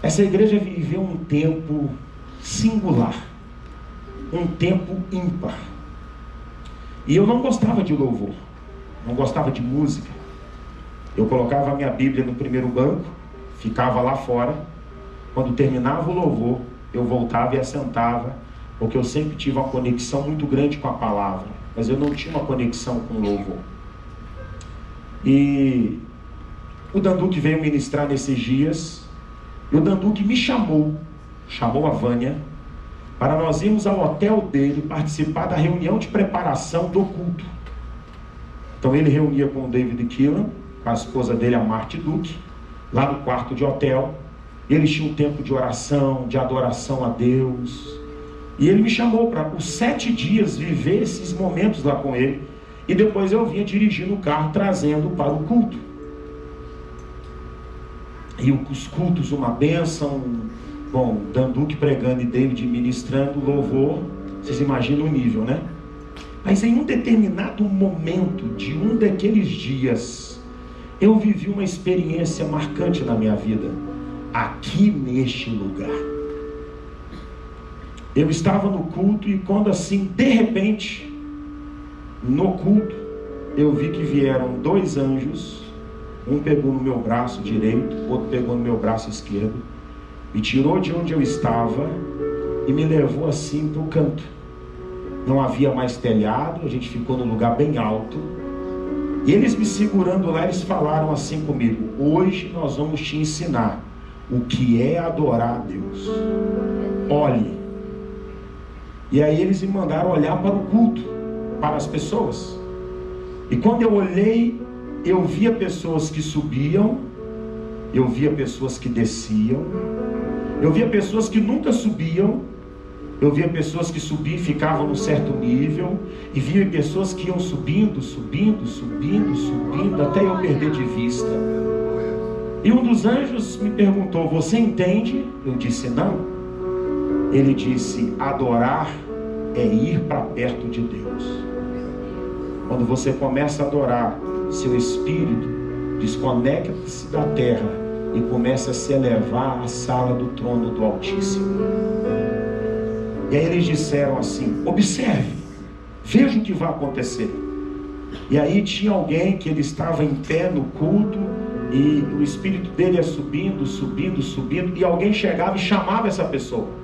Essa igreja viveu um tempo singular, um tempo ímpar. E eu não gostava de louvor, não gostava de música. Eu colocava a minha Bíblia no primeiro banco, ficava lá fora. Quando terminava o louvor, eu voltava e assentava, porque eu sempre tive uma conexão muito grande com a palavra, mas eu não tinha uma conexão com o louvor. E o Dan Duque veio ministrar nesses dias, e o Dan Duque me chamou a Vânia, para nós irmos ao hotel dele participar da reunião de preparação do culto. Então ele reunia com o David Keelan, com a esposa dele, a Marty Duke, lá no quarto de hotel. Eles tinham um tempo de oração, de adoração a Deus. E ele me chamou para os 7 dias viver esses momentos lá com ele. E depois eu vinha dirigindo o carro, trazendo para o culto. E os cultos, uma bênção. Bom, Dan Duque pregando e David ministrando louvor. Vocês imaginam o nível, né? Mas em um determinado momento de um daqueles dias, eu vivi uma experiência marcante na minha vida, aqui neste lugar. Eu estava no culto e quando assim, de repente, no culto, eu vi que vieram 2 anjos, um pegou no meu braço direito, outro pegou no meu braço esquerdo, me tirou de onde eu estava e me levou assim para o canto. Não havia mais telhado, a gente ficou num lugar bem alto. E eles me segurando lá, eles falaram assim comigo: hoje nós vamos te ensinar o que é adorar a Deus. Olhe. E aí eles me mandaram olhar para o culto, para as pessoas. E quando eu olhei, eu via pessoas que subiam, eu via pessoas que desciam, eu via pessoas que nunca subiam, eu via pessoas que subiam e ficavam num certo nível, e via pessoas que iam subindo, até eu perder de vista. E um dos anjos me perguntou: você entende? Eu disse: não. Ele disse: adorar é ir para perto de Deus. Quando você começa a adorar, seu espírito desconecta-se da terra e começa a se elevar à sala do trono do Altíssimo. E aí eles disseram assim: observe, veja o que vai acontecer. E aí tinha alguém que ele estava em pé no culto, e o espírito dele ia subindo, e alguém chegava e chamava essa pessoa.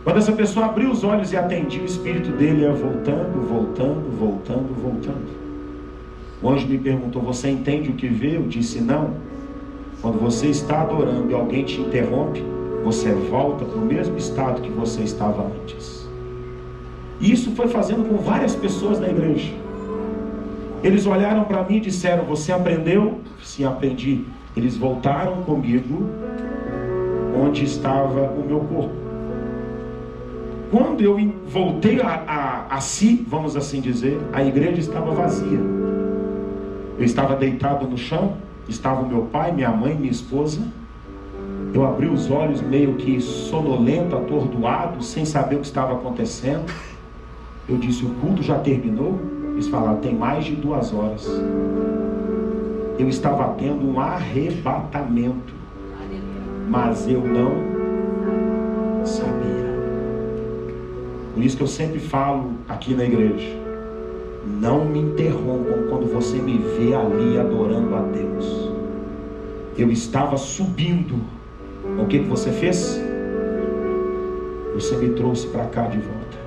Quando essa pessoa abria os olhos e atendia, o espírito dele ia voltando. O anjo me perguntou: você entende o que vê? Eu disse: não. Quando você está adorando e alguém te interrompe, você volta para o mesmo estado que você estava antes. E isso foi fazendo com várias pessoas na igreja. Eles olharam para mim e disseram: você aprendeu? Sim, aprendi. Eles voltaram comigo onde estava o meu corpo. Quando eu voltei a si, vamos assim dizer, a igreja estava vazia. Eu estava deitado no chão, estava o meu pai, minha mãe, minha esposa. Eu abri os olhos meio que sonolento, atordoado, sem saber o que estava acontecendo. Eu disse: o culto já terminou? Eles falaram: tem mais de 2 horas. Eu estava tendo um arrebatamento, mas eu não sabia. Por isso que eu sempre falo aqui na igreja: não me interrompam quando você me vê ali adorando a Deus. Eu estava subindo. O que você fez? Você me trouxe para cá de volta.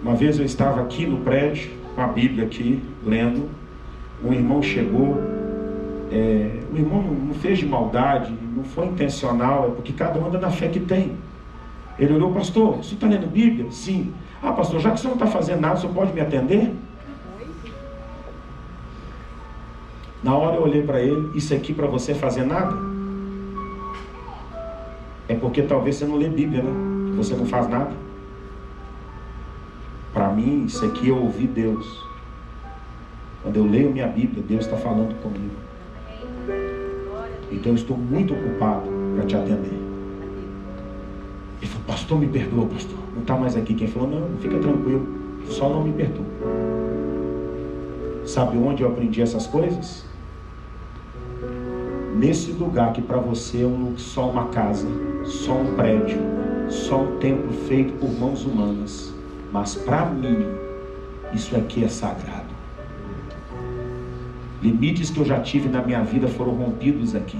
Uma vez eu estava aqui no prédio, com a Bíblia aqui, lendo. Um irmão chegou. O irmão não fez de maldade, não foi intencional, é porque cada um anda na fé que tem. Ele olhou: pastor, você está lendo Bíblia? Sim. Ah, pastor, já que você não está fazendo nada, você pode me atender? Na hora eu olhei para ele: isso aqui para você fazer nada? É porque talvez você não lê Bíblia, né? Você não faz nada. Para mim, isso aqui eu ouvi Deus. Quando eu leio minha Bíblia, Deus está falando comigo. Então eu estou muito ocupado para te atender. Ele falou: pastor, me perdoa, pastor. Não está mais aqui. Quem falou: não, fica tranquilo, só não me perdoa. Sabe onde eu aprendi essas coisas? Nesse lugar que para você é só uma casa, só um prédio, só um templo feito por mãos humanas. Mas para mim, isso aqui é sagrado. Limites que eu já tive na minha vida foram rompidos aqui.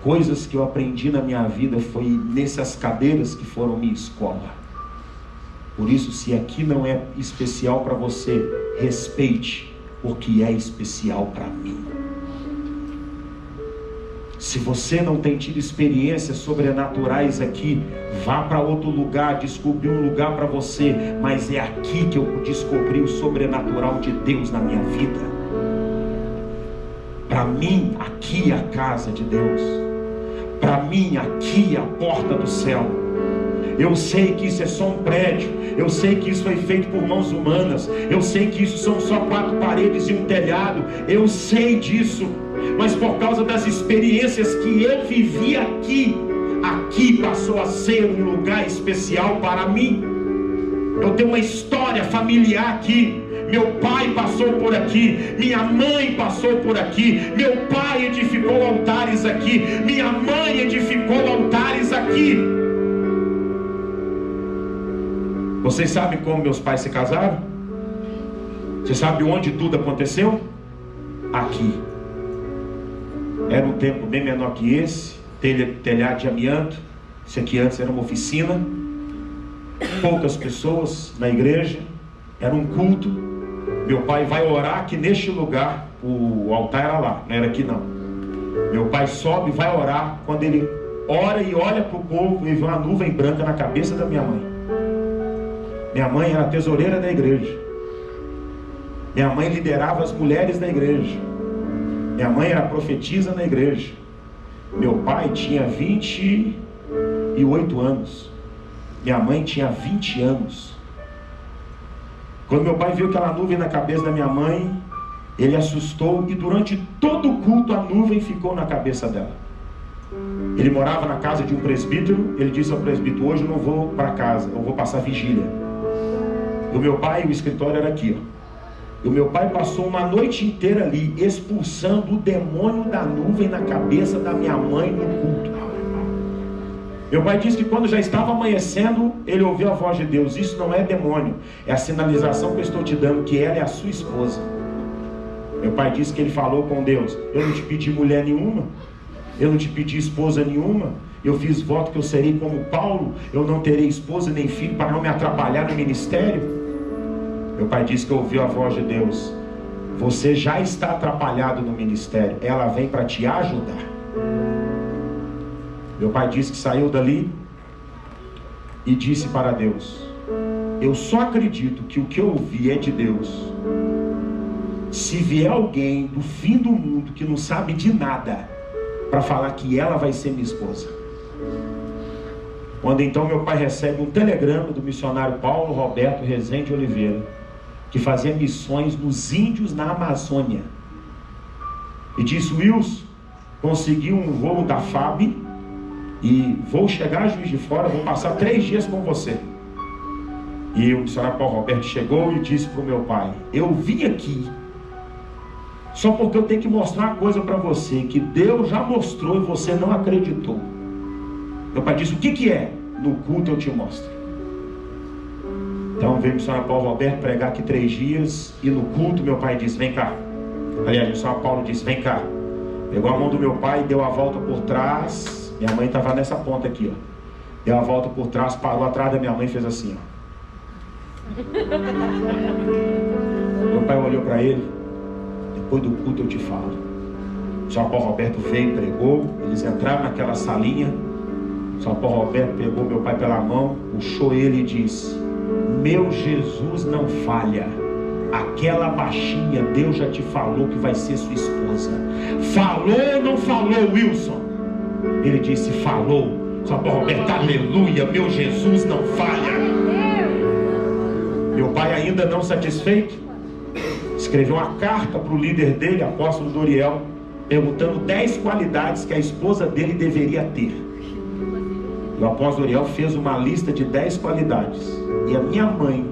Coisas que eu aprendi na minha vida foi nessas cadeiras que foram minha escola. Por isso, se aqui não é especial para você, respeite, porque é especial para mim. Se você não tem tido experiências sobrenaturais aqui, vá para outro lugar, descobrir um lugar para você. Mas é aqui que eu descobri o sobrenatural de Deus na minha vida. Para mim, aqui é a casa de Deus. Para mim, aqui é a porta do céu. Eu sei que isso é só um prédio. Eu sei que isso foi feito por mãos humanas. Eu sei que isso são só 4 paredes e um telhado. Eu sei disso. Mas por causa das experiências que eu vivi aqui, aqui passou a ser um lugar especial para mim. Eu tenho uma história familiar aqui. Meu pai passou por aqui, minha mãe passou por aqui, meu pai edificou altares aqui, minha mãe edificou altares aqui. Vocês sabem como meus pais se casaram? Você sabe onde tudo aconteceu? Aqui. Era um templo bem menor que esse, telhado de amianto. Isso aqui antes era uma oficina. Poucas pessoas na igreja. Era um culto. Meu pai vai orar aqui neste lugar. O altar era lá, não era aqui não. Meu pai sobe e vai orar. Quando ele ora e olha para o povo, ele vê uma nuvem branca na cabeça da minha mãe. Minha mãe era a tesoureira da igreja. Minha mãe liderava as mulheres da igreja. Minha mãe era profetisa na igreja. Meu pai tinha 28 anos. Minha mãe tinha 20 anos. Quando meu pai viu aquela nuvem na cabeça da minha mãe, ele assustou e durante todo o culto a nuvem ficou na cabeça dela. Ele morava na casa de um presbítero. Ele disse ao presbítero: hoje eu não vou para casa, eu vou passar vigília. E o meu pai, o escritório era aqui, ó. E o meu pai passou uma noite inteira ali, expulsando o demônio da nuvem na cabeça da minha mãe no culto. Meu pai disse que quando já estava amanhecendo, ele ouviu a voz de Deus: isso não é demônio, é a sinalização que eu estou te dando, que ela é a sua esposa. Meu pai disse que ele falou com Deus: eu não te pedi mulher nenhuma, eu não te pedi esposa nenhuma, eu fiz voto que eu serei como Paulo, eu não terei esposa nem filho para não me atrapalhar no ministério. Meu pai disse que ouviu a voz de Deus: você já está atrapalhado no ministério, ela vem para te ajudar. Meu pai disse que saiu dali e disse para Deus: eu só acredito que o que eu ouvi é de Deus se vier alguém do fim do mundo que não sabe de nada para falar que ela vai ser minha esposa. Quando então meu pai recebe um telegrama do missionário Paulo Roberto Rezende Oliveira, que fazia missões nos índios na Amazônia, e disse: Wilson, consegui um voo da FAB e vou chegar a Juiz de Fora, vou passar 3 dias com você. E o missionário Paulo Roberto chegou e disse para o meu pai: eu vim aqui só porque eu tenho que mostrar uma coisa para você, que Deus já mostrou e você não acreditou. Meu pai disse: o que é? No culto eu te mostro. Então veio o missionário Paulo Roberto pregar aqui 3 dias, e no culto meu pai disse: vem cá. Aliás, o missionário Paulo disse: vem cá. Pegou a mão do meu pai, deu a volta por trás. Minha mãe estava nessa ponta aqui, ó. Deu a volta por trás, parou atrás da minha mãe e fez assim, ó. Meu pai olhou para ele: depois do culto eu te falo. O São Paulo Roberto veio, pregou. Eles entraram naquela salinha. O São Paulo Roberto pegou meu pai pela mão, puxou ele e disse: meu Jesus não falha. aquela baixinha, Deus já te falou que vai ser sua esposa. Falou ou não falou, Wilson? Ele disse, falou. Só para Roberto, aleluia, meu Jesus não falha. Meu pai, ainda não satisfeito, escreveu uma carta para o líder dele, apóstolo Doriel, perguntando 10 qualidades que a esposa dele deveria ter. O apóstolo Doriel fez uma lista de 10 qualidades, e a minha mãe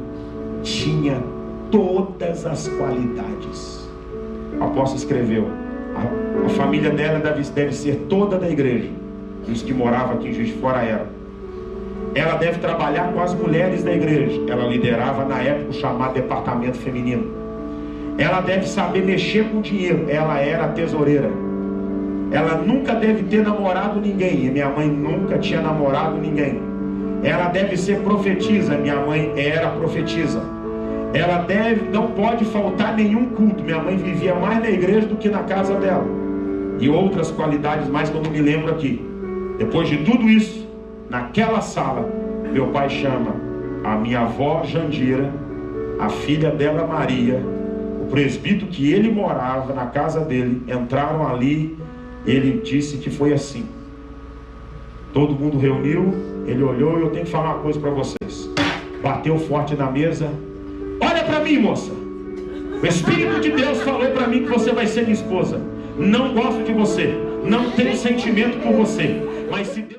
tinha todas as qualidades. O apóstolo escreveu, a família dela deve ser toda da igreja, os que moravam aqui em Juiz de Fora eram. Ela deve trabalhar com as mulheres da igreja. Ela liderava na época o chamado departamento feminino. Ela deve saber mexer com dinheiro. Ela era a tesoureira. Ela nunca deve ter namorado ninguém. E minha mãe nunca tinha namorado ninguém. Ela deve ser profetisa. Minha mãe era profetisa. Ela não pode faltar nenhum culto. Minha mãe vivia mais na igreja do que na casa dela. E outras qualidades mais que eu não me lembro aqui. Depois de tudo isso, naquela sala, meu pai chama a minha avó Jandira, a filha dela Maria, o presbítero que ele morava na casa dele, entraram ali, ele disse que foi assim. Todo mundo reuniu, ele olhou e eu tenho que falar uma coisa para vocês. Bateu forte na mesa. Olha para mim, moça. O Espírito de Deus falou para mim que você vai ser minha esposa. Não gosto de você, não tenho sentimento por você, mas se Deus...